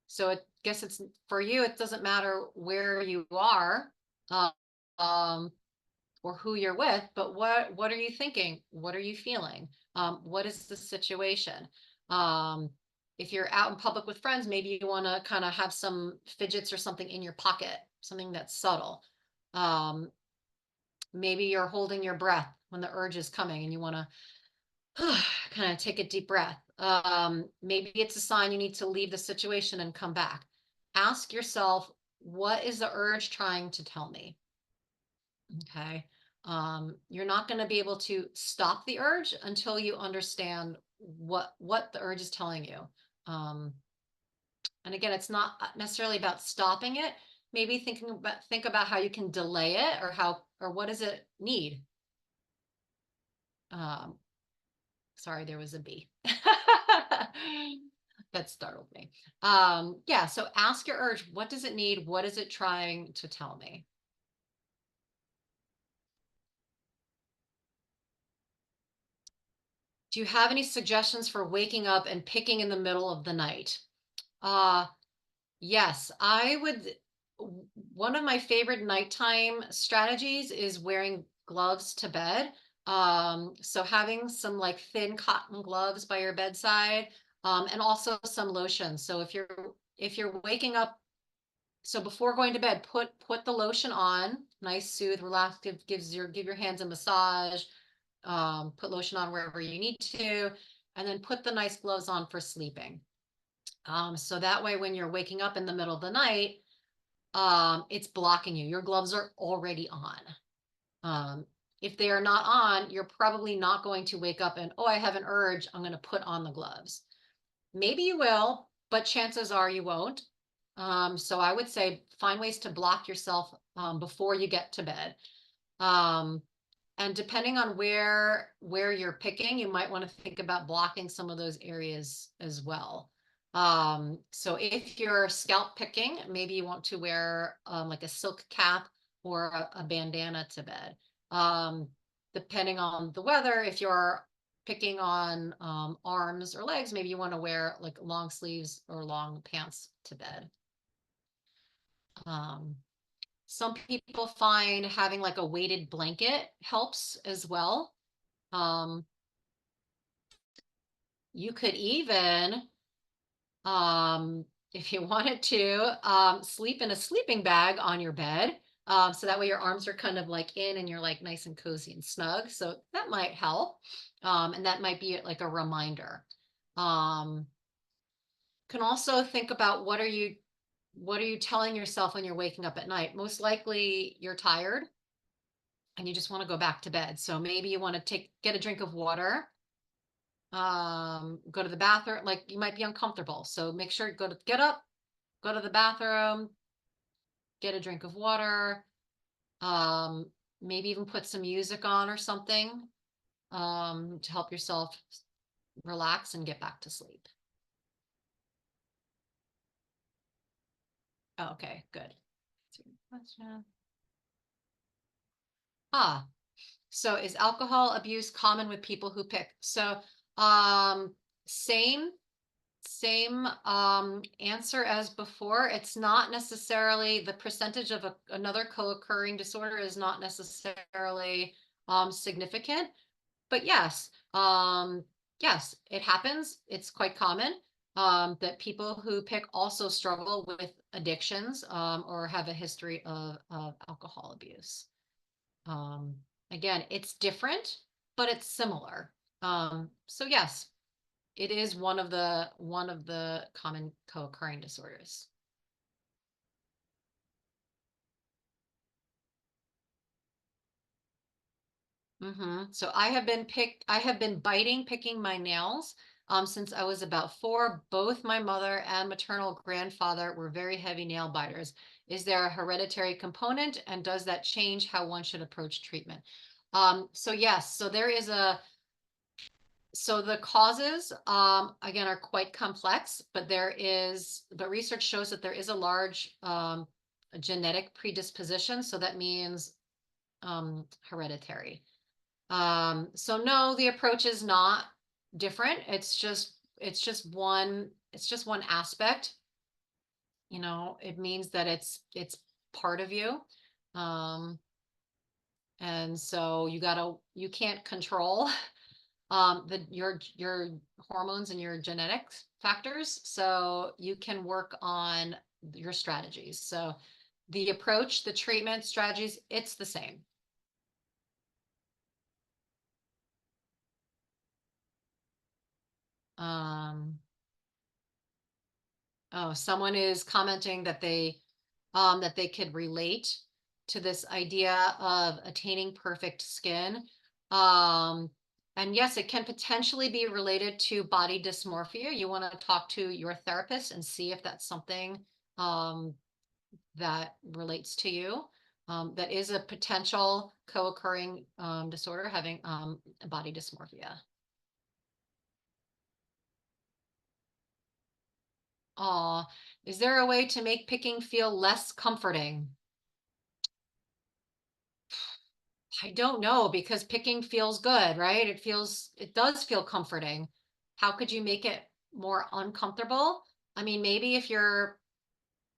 So I guess it's for you, it doesn't matter where you are, uh, um, or who you're with, but what are you thinking? What are you feeling? What is the situation? Um, if you're out in public with friends, maybe you want to kind of have some fidgets or something in your pocket, something that's subtle. Um, maybe you're holding your breath when the urge is coming and you want to kind of take a deep breath. Maybe it's a sign you need to leave the situation and come back. Ask yourself, what is the urge trying to tell me? Okay. You're not going to be able to stop the urge until you understand what the urge is telling you. Um, and again, it's not necessarily about stopping it. Maybe think about how you can delay it, or what does it need? Um, Sorry, there was a bee. That startled me. Yeah, so ask your urge, what does it need? What is it trying to tell me? Do you have any suggestions for waking up and picking in the middle of the night? Uh, yes, I would. One of my favorite nighttime strategies is wearing gloves to bed. So having some like thin cotton gloves by your bedside, and also some lotion. So if you're waking up, so before going to bed, put the lotion on, nice, soothe, relax, give your hands a massage, put lotion on wherever you need to, and then put the nice gloves on for sleeping. So that way, when you're waking up in the middle of the night, it's blocking you. Your gloves are already on. Um, if they are not on, you're probably not going to wake up and, oh, I have an urge, I'm going to put on the gloves. Maybe you will, but chances are you won't. So I would say find ways to block yourself before you get to bed. Um, and depending on where you're picking, you might want to think about blocking some of those areas as well. So if you're scalp picking, maybe you want to wear like a silk cap or a bandana to bed. Um, Depending on the weather, if you're picking on arms or legs, maybe you want to wear like long sleeves or long pants to bed. Um, some people find having like a weighted blanket helps as well. Um, you could even, um, if you wanted to, sleep in a sleeping bag on your bed. So that way your arms are kind of like in and you're like nice and cozy and snug. So that might help. And that might be like a reminder. Um, can also think about what are you telling yourself when you're waking up at night? Most likely you're tired and you just want to go back to bed. So maybe you want to get a drink of water, go to the bathroom, like you might be uncomfortable. So make sure get up, go to the bathroom, get a drink of water, um, maybe even put some music on or something, to help yourself relax and get back to sleep. Oh, okay, good. Ah, so is alcohol abuse common with people who pick? So, um, same answer as before. It's not necessarily the percentage of another co-occurring disorder is not necessarily significant, but yes, it happens. It's quite common that people who pick also struggle with addictions or have a history of alcohol abuse. Um, Again, it's different, but it's similar. So yes, it is one of the common co-occurring disorders. So I have been picking my nails since I was about 4. Both my mother and maternal grandfather were very heavy nail biters. Is there a hereditary component, and does that change how one should approach treatment? So yes, so the causes, again, are quite complex, but research shows that there is a large genetic predisposition. So that means hereditary. So no, the approach is not different. It's just one aspect. It means that it's part of you. Um, and so you can't control your hormones and your genetics factors. So you can work on your strategies. So the approach, the treatment strategies, it's the same. Um, oh, someone is commenting that they could relate to this idea of attaining perfect skin. Um, and yes, it can potentially be related to body dysmorphia. You want to talk to your therapist and see if that's something um, that relates to you. That is a potential co-occurring disorder, having body dysmorphia. Aw, is there a way to make picking feel less comforting? I don't know because picking feels good, right? It does feel comforting. How could you make it more uncomfortable? I mean, maybe if you're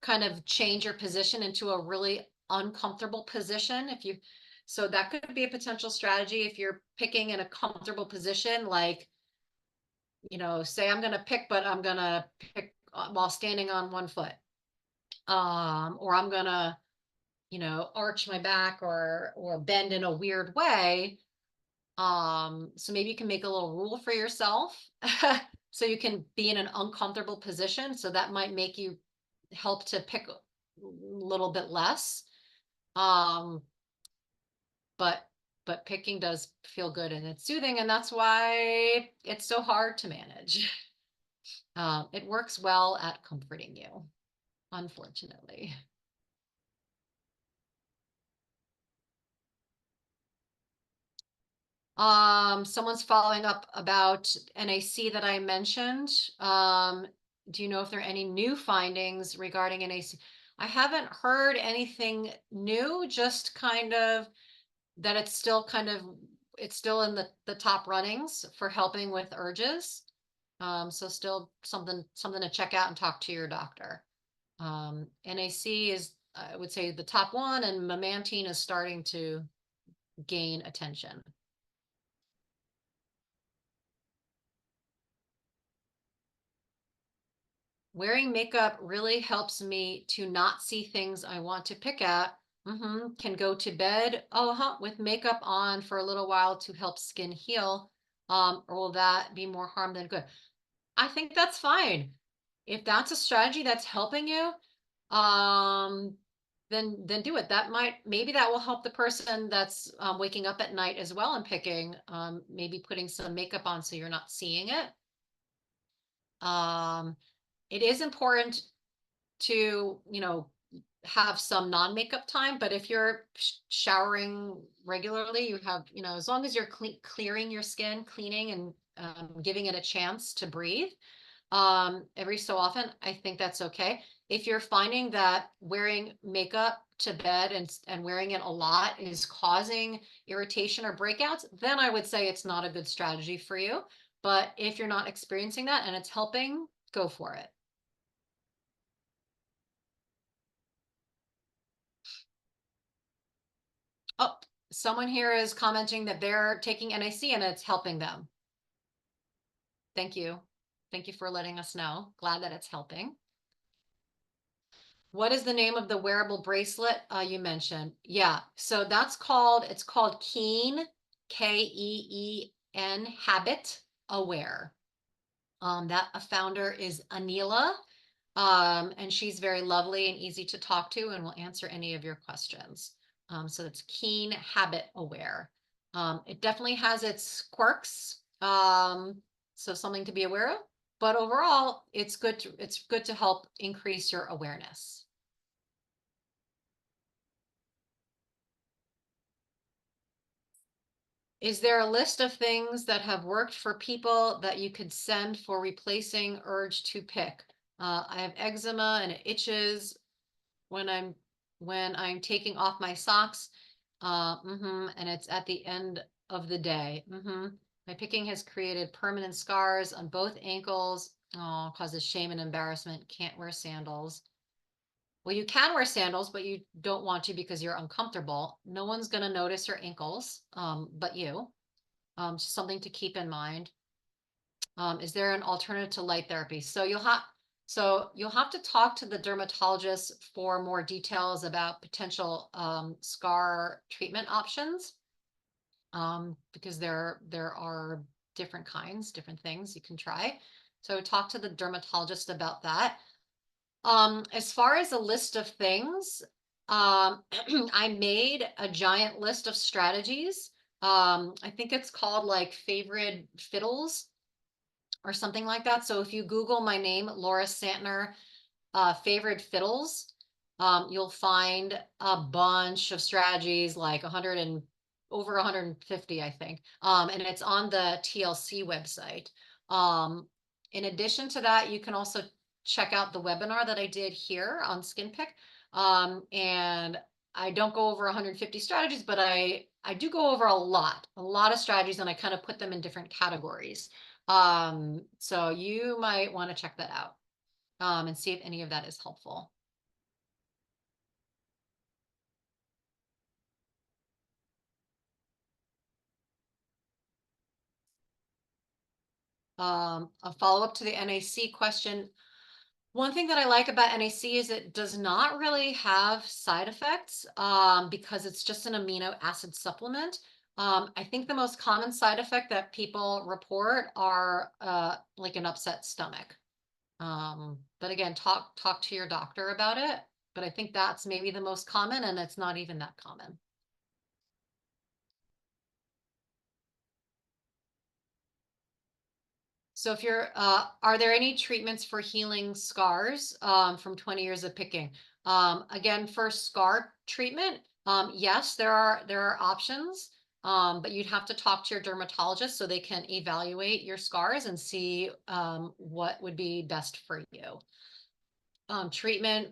kind of change your position into a really uncomfortable position, so that could be a potential strategy if you're picking in a comfortable position, like, say I'm going to pick, but I'm going to pick while standing on one foot. Or I'm going to, arch my back or bend in a weird way. So maybe you can make a little rule for yourself so you can be in an uncomfortable position. So that might make you help to pick a little bit less. Um, but picking does feel good and it's soothing, and that's why it's so hard to manage. It works well at comforting you, unfortunately. Someone's following up about NAC that I mentioned. Do you know if there are any new findings regarding NAC? I haven't heard anything new, just kind of that it's still in the top runnings for helping with urges. So still something to check out and talk to your doctor. NAC is, I would say, the top one, and memantine is starting to gain attention. Wearing makeup really helps me to not see things I want to pick at. Can go to bed, with makeup on for a little while to help skin heal. Or will that be more harm than good? I think that's fine. If that's a strategy that's helping you, um, then do it. Maybe that will help the person that's waking up at night as well and picking, maybe putting some makeup on so you're not seeing it. Um, it is important to, have some non-makeup time, but if you're showering regularly, you have, as long as you're clearing your skin, cleaning and giving it a chance to breathe, every so often, I think that's okay. If you're finding that wearing makeup to bed and wearing it a lot is causing irritation or breakouts, then I would say it's not a good strategy for you. But if you're not experiencing that and it's helping, go for it. Oh, someone here is commenting that they're taking NAC and it's helping them. Thank you. Thank you for letting us know. Glad that it's helping. What is the name of the wearable bracelet you mentioned? Yeah, so it's called Keen, Keen, Habit Aware. That a founder is Anila, and she's very lovely and easy to talk to and will answer any of your questions. So it's Keen, Habit Aware. It definitely has its quirks, so something to be aware of. But overall, it's good to help increase your awareness. Is there a list of things that have worked for people that you could send for replacing urge to pick? I have eczema and it itches when I'm taking off my socks. And it's at the end of the day. My picking has created permanent scars on both ankles. Oh, causes shame and embarrassment. Can't wear sandals. Well, you can wear sandals, but you don't want to because you're uncomfortable. No one's going to notice your ankles, but you. Something to keep in mind. Is there an alternative to light therapy? So you'll have to talk to the dermatologist for more details about potential scar treatment options, because there are different things you can try. So talk to the dermatologist about that. As far as a list of things, I made a giant list of strategies. I think it's called like favorite fiddles or something like that. So if you Google my name, Laura Santner, favorite fiddles, you'll find a bunch of strategies, like 100 and over 150, I think. And it's on the TLC website. In addition to that, you can also check out the webinar that I did here on SkinPick. And I don't go over 150 strategies, but I do go over a lot of strategies, and I kind of put them in different categories. So you might want to check that out, and see if any of that is helpful. A follow-up to the NAC question. One thing that I like about NAC is it does not really have side effects, because it's just an amino acid supplement. I think the most common side effect that people report are like an upset stomach. But again, talk to your doctor about it. But I think that's maybe the most common, and it's not even that common. So if you're, are there any treatments for healing scars from 20 years of picking? Again, for scar treatment, yes, there are options, but you'd have to talk to your dermatologist so they can evaluate your scars and see what would be best for you. Treatment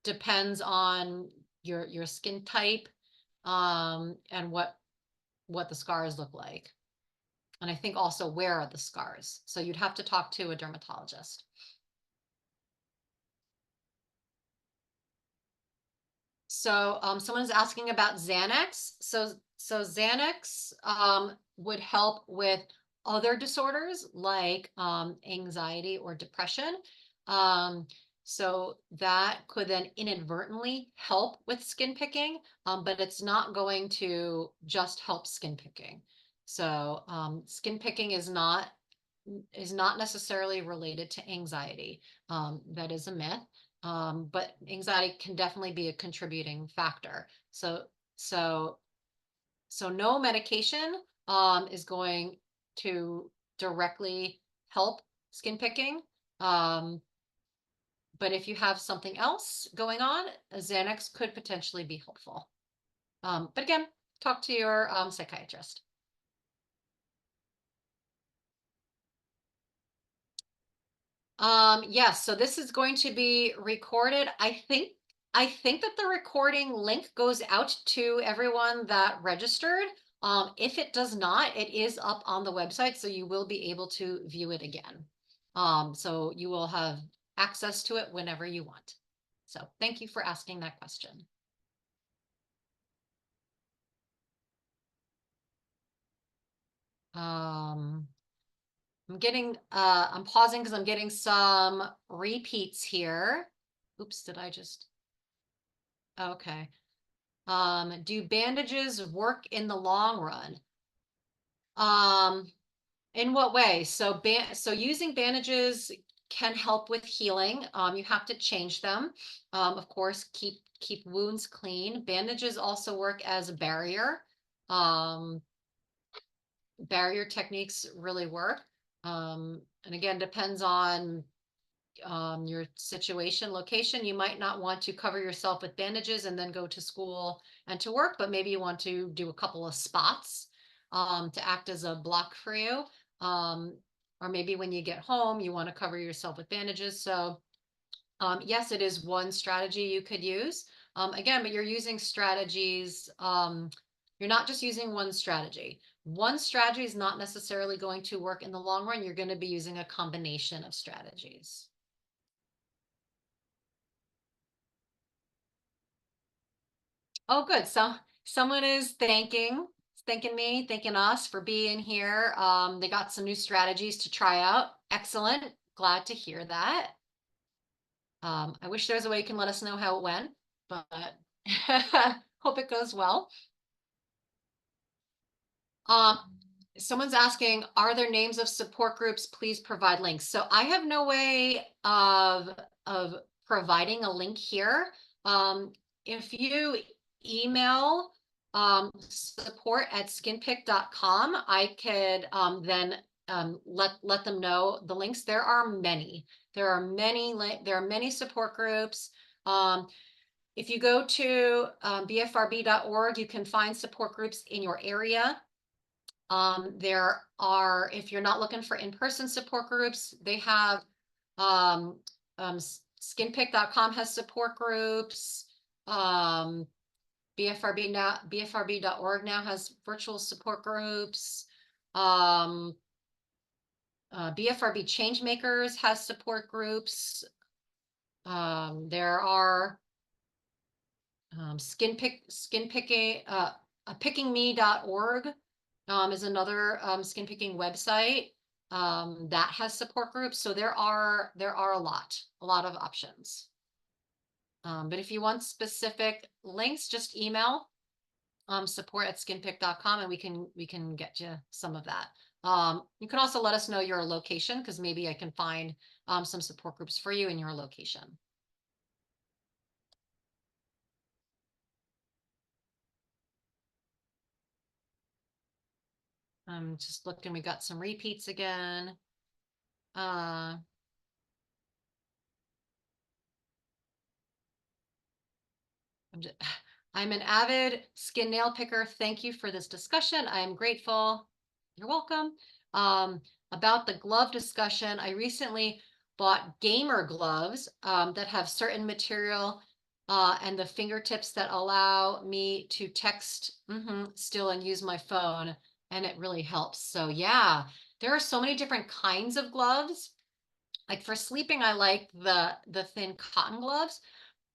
depends on your skin type, and what the scars look like. And I think also where are the scars. So you'd have to talk to a dermatologist. So someone's asking about Xanax. So Xanax would help with other disorders like anxiety or depression. Um, so that could then inadvertently help with skin picking, but it's not going to just help skin picking. So skin picking is not necessarily related to anxiety. That is a myth. But anxiety can definitely be a contributing factor. So, so no medication is going to directly help skin picking. But if you have something else going on, a Xanax could potentially be helpful. But again, talk to your psychiatrist. Yes, so this is going to be recorded. I think that the recording link goes out to everyone that registered. If it does not, it is up on the website, so you will be able to view it again. So you will have access to it whenever you want. So thank you for asking that question. Um, I'm pausing because I'm getting some repeats here. Oops, did I just, okay. Do bandages work in the long run? In what way? So using bandages can help with healing. You have to change them. Of course, keep wounds clean. Bandages also work as a barrier. Um, Barrier techniques really work. And again, depends on your situation, location. You might not want to cover yourself with bandages and then go to school and to work, but maybe you want to do a couple of spots to act as a block for you. Or maybe when you get home, you want to cover yourself with bandages. So yes, it is one strategy you could use. Again, but you're using strategies. You're not just using one strategy. One strategy is not necessarily going to work in the long run. You're going to be using a combination of strategies. Oh, good. So someone is thanking me, thanking us for being here. They got some new strategies to try out. Excellent. Glad to hear that. I wish there was a way you can let us know how it went, but hope it goes well. Um, Someone's asking, are there names of support groups? Please provide links. So I have no way of providing a link here. If you email support@skinpick.com, I could then let them know the links. There are many. There are many support groups. If you go to bfrb.org, you can find support groups in your area. There are, if you're not looking for in-person support groups, they have Um, skinpick.com has support groups. BFRB.org now has virtual support groups. BFRB Changemakers has support groups. There are pickingme.org is another skin picking website that has support groups. So there are a lot of options. But if you want specific links, just email support@skinpick.com and we can get you some of that. You can also let us know your location because maybe I can find some support groups for you in your location. I'm just looking, we got some repeats again. Uh, I'm an avid skin nail picker. Thank you for this discussion. I am grateful. You're welcome. About the glove discussion, I recently bought gamer gloves that have certain material and the fingertips that allow me to text still and use my phone, and it really helps. So yeah, there are so many different kinds of gloves. Like for sleeping, I like the thin cotton gloves.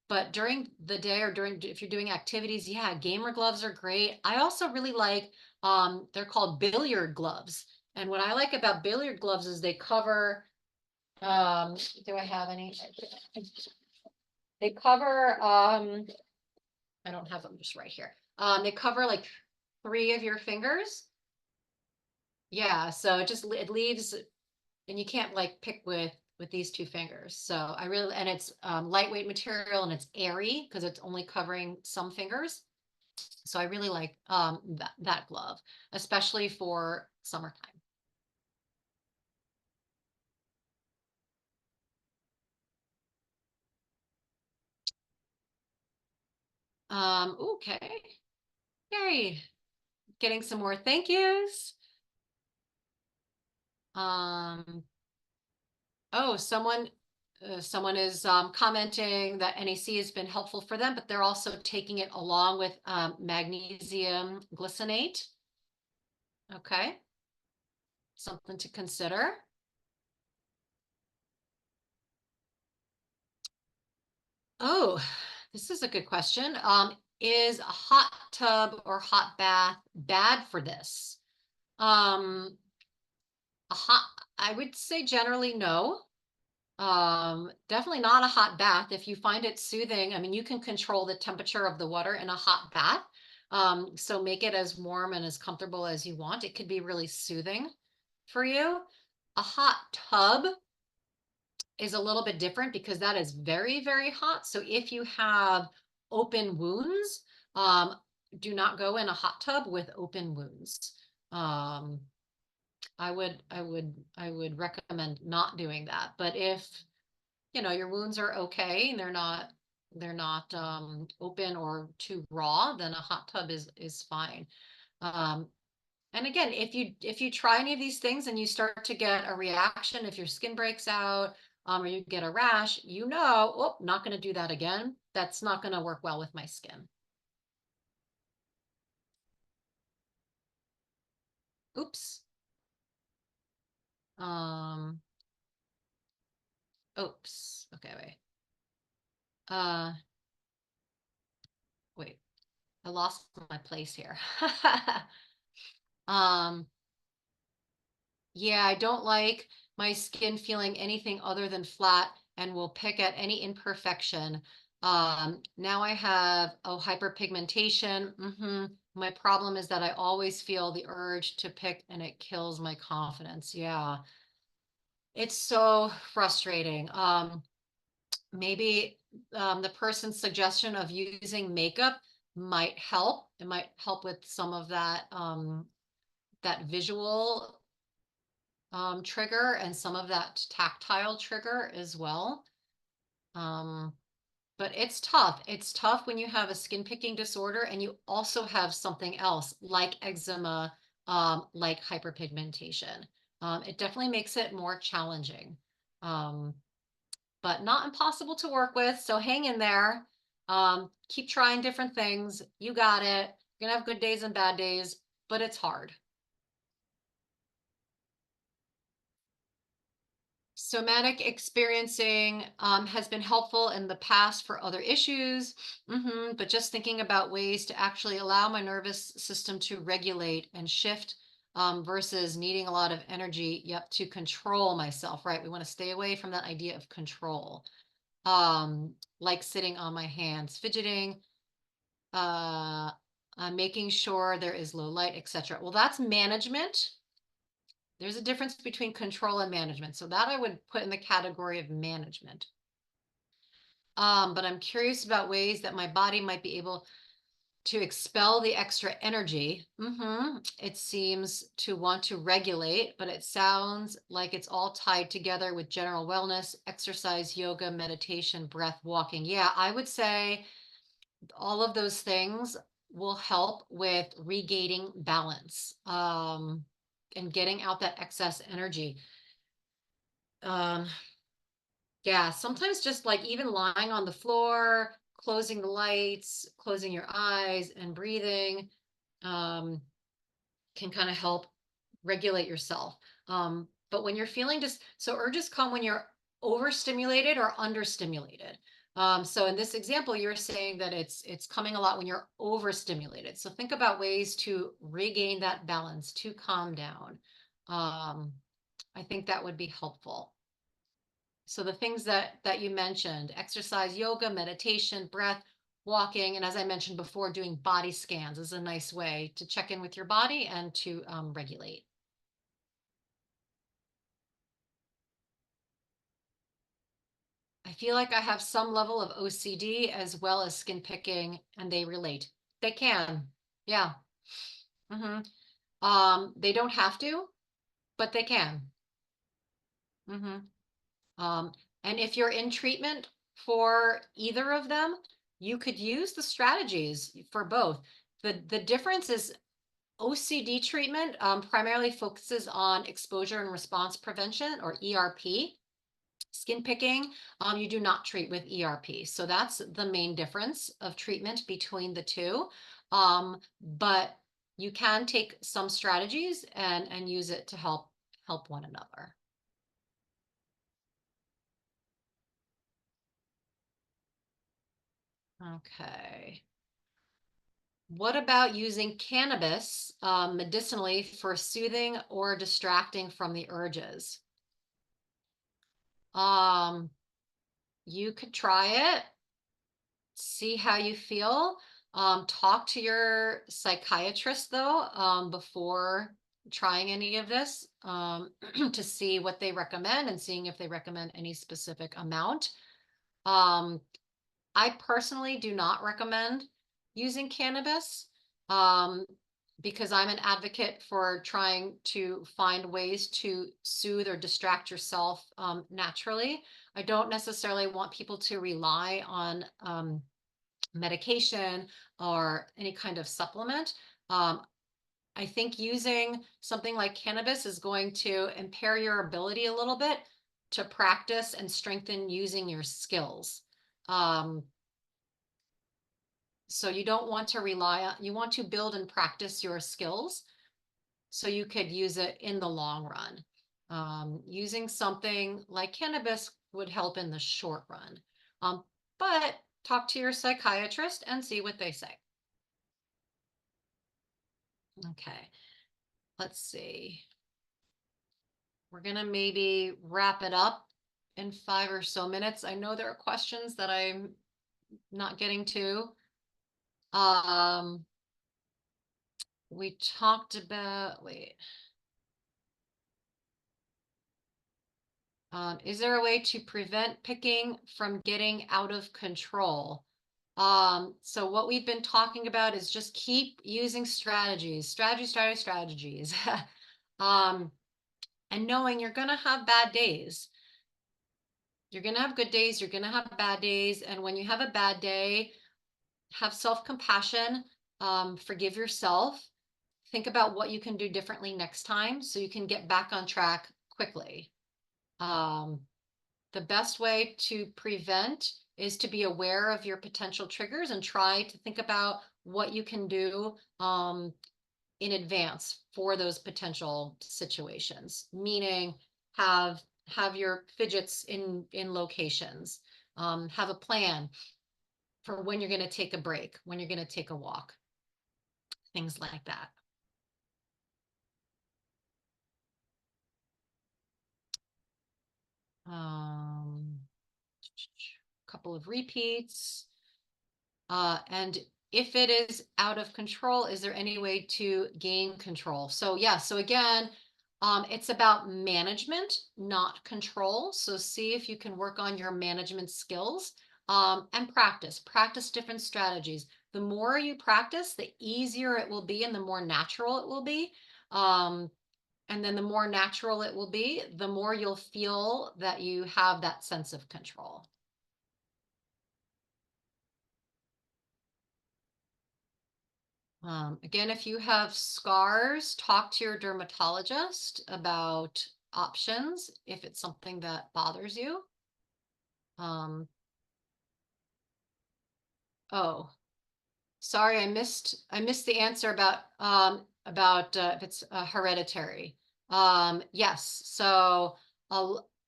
But during the day or if you're doing activities, yeah, gamer gloves are great. I also really like, they're called billiard gloves. And what I like about billiard gloves is they cover, do I have any? They cover, I don't have them just right here. They cover like 3 of your fingers. Yeah, so it leaves, and you can't like pick with these 2 fingers. So I really, and it's lightweight material and it's airy because it's only covering some fingers. So I really like that glove, especially for summertime. Okay. Yay. Getting some more thank yous. Um, oh, someone is commenting that NAC has been helpful for them, but they're also taking it along with magnesium glycinate. Okay. Something to consider. Oh, this is a good question. Is a hot tub or hot bath bad for this? Um, a hot, I would say generally no. Definitely not a hot bath. If you find it soothing, I mean, you can control the temperature of the water in a hot bath. So make it as warm and as comfortable as you want. It could be really soothing for you. A hot tub is a little bit different because that is very, very hot. So if you have open wounds, do not go in a hot tub with open wounds. Um, I would recommend not doing that. But if, your wounds are okay and they're not open or too raw, then a hot tub is fine. Um, and again, if you try any of these things and you start to get a reaction, if your skin breaks out, or you get a rash, oh, not going to do that again. That's not going to work well with my skin. Oops. Um, oops. Okay, wait. Wait. I lost my place here. Um, Yeah, I don't like my skin feeling anything other than flat and will pick at any imperfection. Now I have hyperpigmentation. My problem is that I always feel the urge to pick and it kills my confidence. Yeah, it's so frustrating. Maybe the person's suggestion of using makeup might help. It might help with some of that visual trigger and some of that tactile trigger as well. Um, but it's tough. It's tough when you have a skin picking disorder and you also have something else like eczema, like hyperpigmentation. It definitely makes it more challenging. Um, but not impossible to work with. So hang in there. Keep trying different things. You got it. You're gonna have good days and bad days, but it's hard. Somatic experiencing has been helpful in the past for other issues, but just thinking about ways to actually allow my nervous system to regulate and shift versus needing a lot of energy, yep, to control myself, right? We want to stay away from that idea of control, like sitting on my hands, fidgeting, uh, making sure there is low light, etc. Well, that's management. There's a difference between control and management. So that I would put in the category of management. But I'm curious about ways that my body might be able to expel the extra energy. It seems to want to regulate, but it sounds like it's all tied together with general wellness, exercise, yoga, meditation, breath, walking. Yeah, I would say all of those things will help with regaining balance, and getting out that excess energy. Um, yeah, sometimes just like even lying on the floor, closing the lights, closing your eyes and breathing, um, can kind of help regulate yourself. But when you're feeling just so urges come when you're overstimulated or understimulated. So in this example, you're saying that it's coming a lot when you're overstimulated. So think about ways to regain that balance, to calm down. Um, I think that would be helpful. So the things that you mentioned, exercise, yoga, meditation, breath, walking, and as I mentioned before, doing body scans is a nice way to check in with your body and to regulate. I feel like I have some level of OCD as well as skin picking, and they relate. They can, yeah. hmm they don't have to, but they can. hmm Um, and if you're in treatment for either of them, you could use the strategies for both. The difference is OCD treatment primarily focuses on exposure and response prevention, or ERP. Skin picking, you do not treat with ERP. So that's the main difference of treatment between the two. But you can take some strategies and use it to help one another. Okay. What about using cannabis medicinally for soothing or distracting from the urges? Um, you could try it, see how you feel. Talk to your psychiatrist though, before trying any of this, to see what they recommend and seeing if they recommend any specific amount. Um, I personally do not recommend using cannabis, um, because I'm an advocate for trying to find ways to soothe or distract yourself naturally. I don't necessarily want people to rely on medication or any kind of supplement. Um, I think using something like cannabis is going to impair your ability a little bit to practice and strengthen using your skills. Um, so you don't want to rely on, you want to build and practice your skills so you could use it in the long run. Using something like cannabis would help in the short run. But talk to your psychiatrist and see what they say. Okay, let's see. We're gonna maybe wrap it up in 5 or so minutes. I know there are questions that I'm not getting to. Um, we talked about, wait. Is there a way to prevent picking from getting out of control? So what we've been talking about is just keep using strategies. um, and knowing you're going to have bad days. You're going to have good days, you're going to have bad days. And when you have a bad day, have self-compassion, forgive yourself, think about what you can do differently next time so you can get back on track quickly. Um, the best way to prevent is to be aware of your potential triggers and try to think about what you can do in advance for those potential situations, meaning have have your fidgets in locations, have a plan for when you're going to take a break, when you're going to take a walk, things like that. Um, couple of repeats. And if it is out of control, is there any way to gain control? So yeah, so again, it's about management, not control. So see if you can work on your management skills, and practice different strategies. The more you practice, the easier it will be and the more natural it will be. Um, and then the more natural it will be, the more you'll feel that you have that sense of control. Again, if you have scars, talk to your dermatologist about options if it's something that bothers you. Oh, sorry, I missed the answer about if it's hereditary. Yes, uh,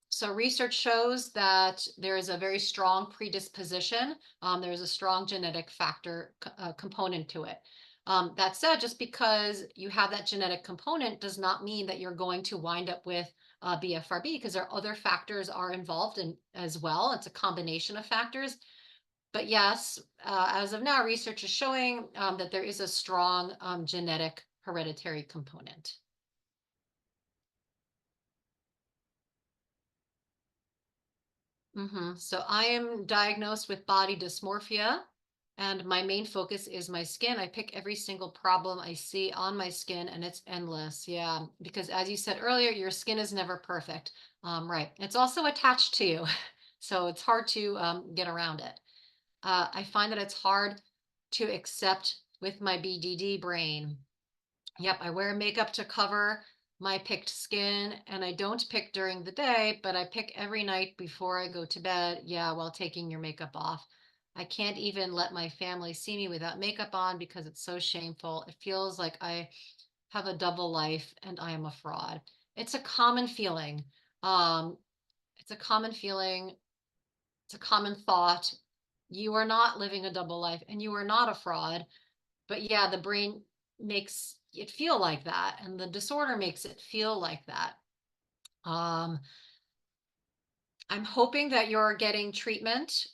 so research shows that there is a very strong predisposition. There is a strong genetic factor component to it. That said, just because you have that genetic component does not mean that you're going to wind up with BFRB, because there are other factors are involved in as well. It's a combination of factors. But yes, as of now, research is showing that there is a strong genetic hereditary component. So I am diagnosed with body dysmorphia, and my main focus is my skin. I pick every single problem I see on my skin, and it's endless. Yeah, because as you said earlier, your skin is never perfect. Right. It's also attached to you, so it's hard to get around it. I find that it's hard to accept with my BDD brain. Yep, I wear makeup to cover my picked skin, and I don't pick during the day, but I pick every night before I go to bed. Yeah, while taking your makeup off. I can't even let my family see me without makeup on because it's so shameful. It feels like I have a double life and I am a fraud. It's a common feeling. Um, it's a common feeling. It's a common thought. You are not living a double life and you are not a fraud. But yeah, the brain makes it feel like that, and the disorder makes it feel like that. Um, I'm hoping that you're getting treatment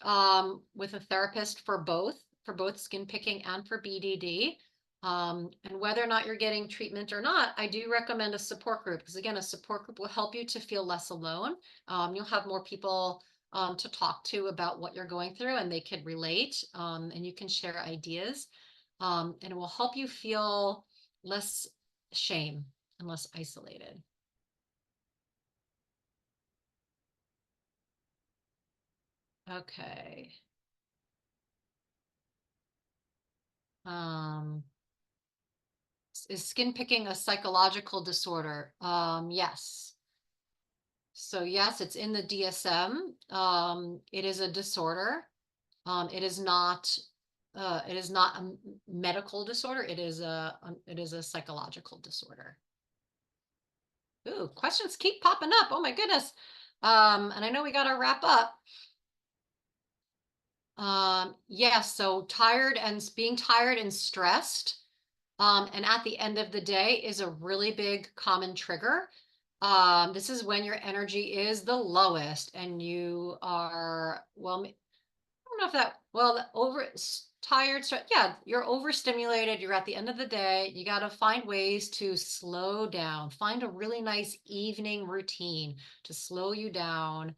with a therapist for both skin picking and for BDD. And whether or not you're getting treatment or not, I do recommend a support group, because again, a support group will help you to feel less alone. You'll have more people to talk to about what you're going through, and they can relate, and you can share ideas, and it will help you feel less shame and less isolated. Okay. Um, is skin picking a psychological disorder? Yes. So yes, it's in the DSM. It is a disorder. It is not. It is not a medical disorder. It is a psychological disorder. Ooh, questions keep popping up. Oh my goodness. And I know we got to wrap up. Yes. So tired and being tired and stressed. And at the end of the day is a really big common trigger. This is when your energy is the lowest and you are, well, don't know if that, well, tired, yeah, you're overstimulated. You're at the end of the day. You got to find ways to slow down. Find a really nice evening routine to slow you down,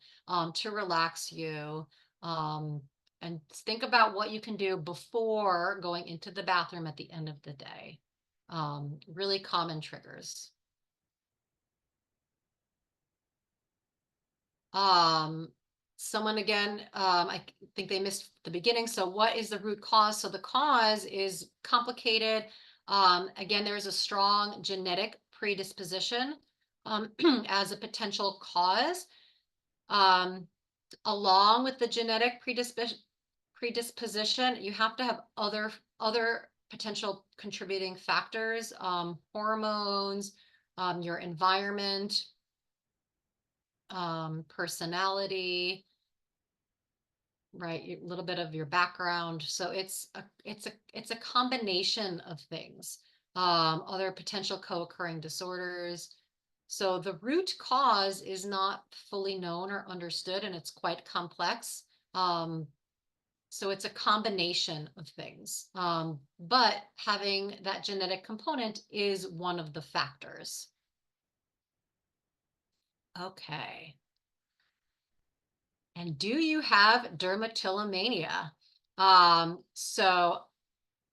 to relax you. Um, and think about what you can do before going into the bathroom at the end of the day. Really common triggers. Um, Someone again, I think they missed the beginning. So what is the root cause? So the cause is complicated. Again, there is a strong genetic predisposition as a potential cause. Um, Along with the genetic predisposition, you have to have other potential contributing factors, hormones, your environment, personality, right? A little bit of your background. So it's a combination of things. Other potential co-occurring disorders. So the root cause is not fully known or understood, and it's quite complex. Um, so it's a combination of things. But having that genetic component is one of the factors. Okay. And do you have dermatillomania? So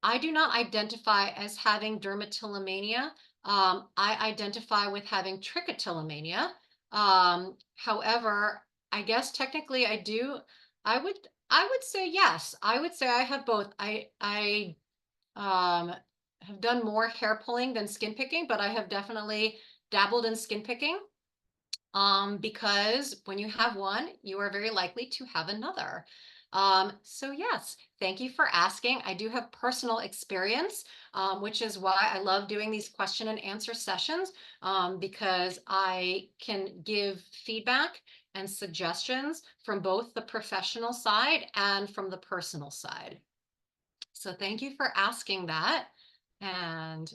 I do not identify as having dermatillomania. I identify with having trichotillomania. However, I guess technically I do. I would I would say yes. I would say I have both. I have done more hair pulling than skin picking, but I have definitely dabbled in skin picking. Because when you have one, you are very likely to have another. So yes, thank you for asking. I do have personal experience, which is why I love doing these question and answer sessions, because I can give feedback and suggestions from both the professional side and from the personal side. So thank you for asking that. And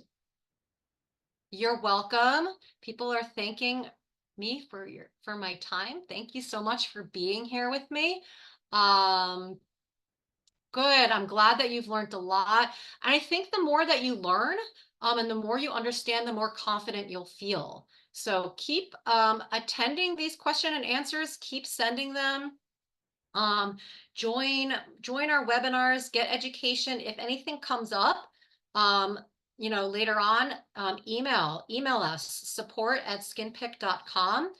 you're welcome. People are thanking me for my time. Thank you so much for being here with me. Um, Good. I'm glad that you've learned a lot. And I think the more that you learn, and the more you understand, the more confident you'll feel. So keep attending these question and answers. Keep sending them. um, join our webinars, get education. If anything comes up, um, later on, email us, support@skinpick.com.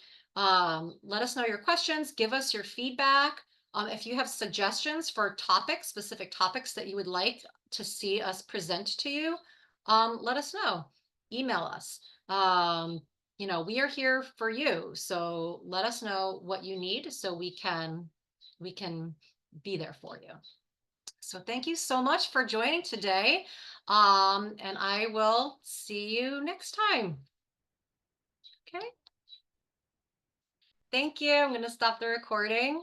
Let us know your questions, give us your feedback. If you have suggestions for topics, specific topics that you would like to see us present to you, let us know. Email us. We are here for you. So let us know what you need so we can be there for you. So thank you so much for joining today. And I will see you next time. Okay. Thank you. I'm going to stop the recording.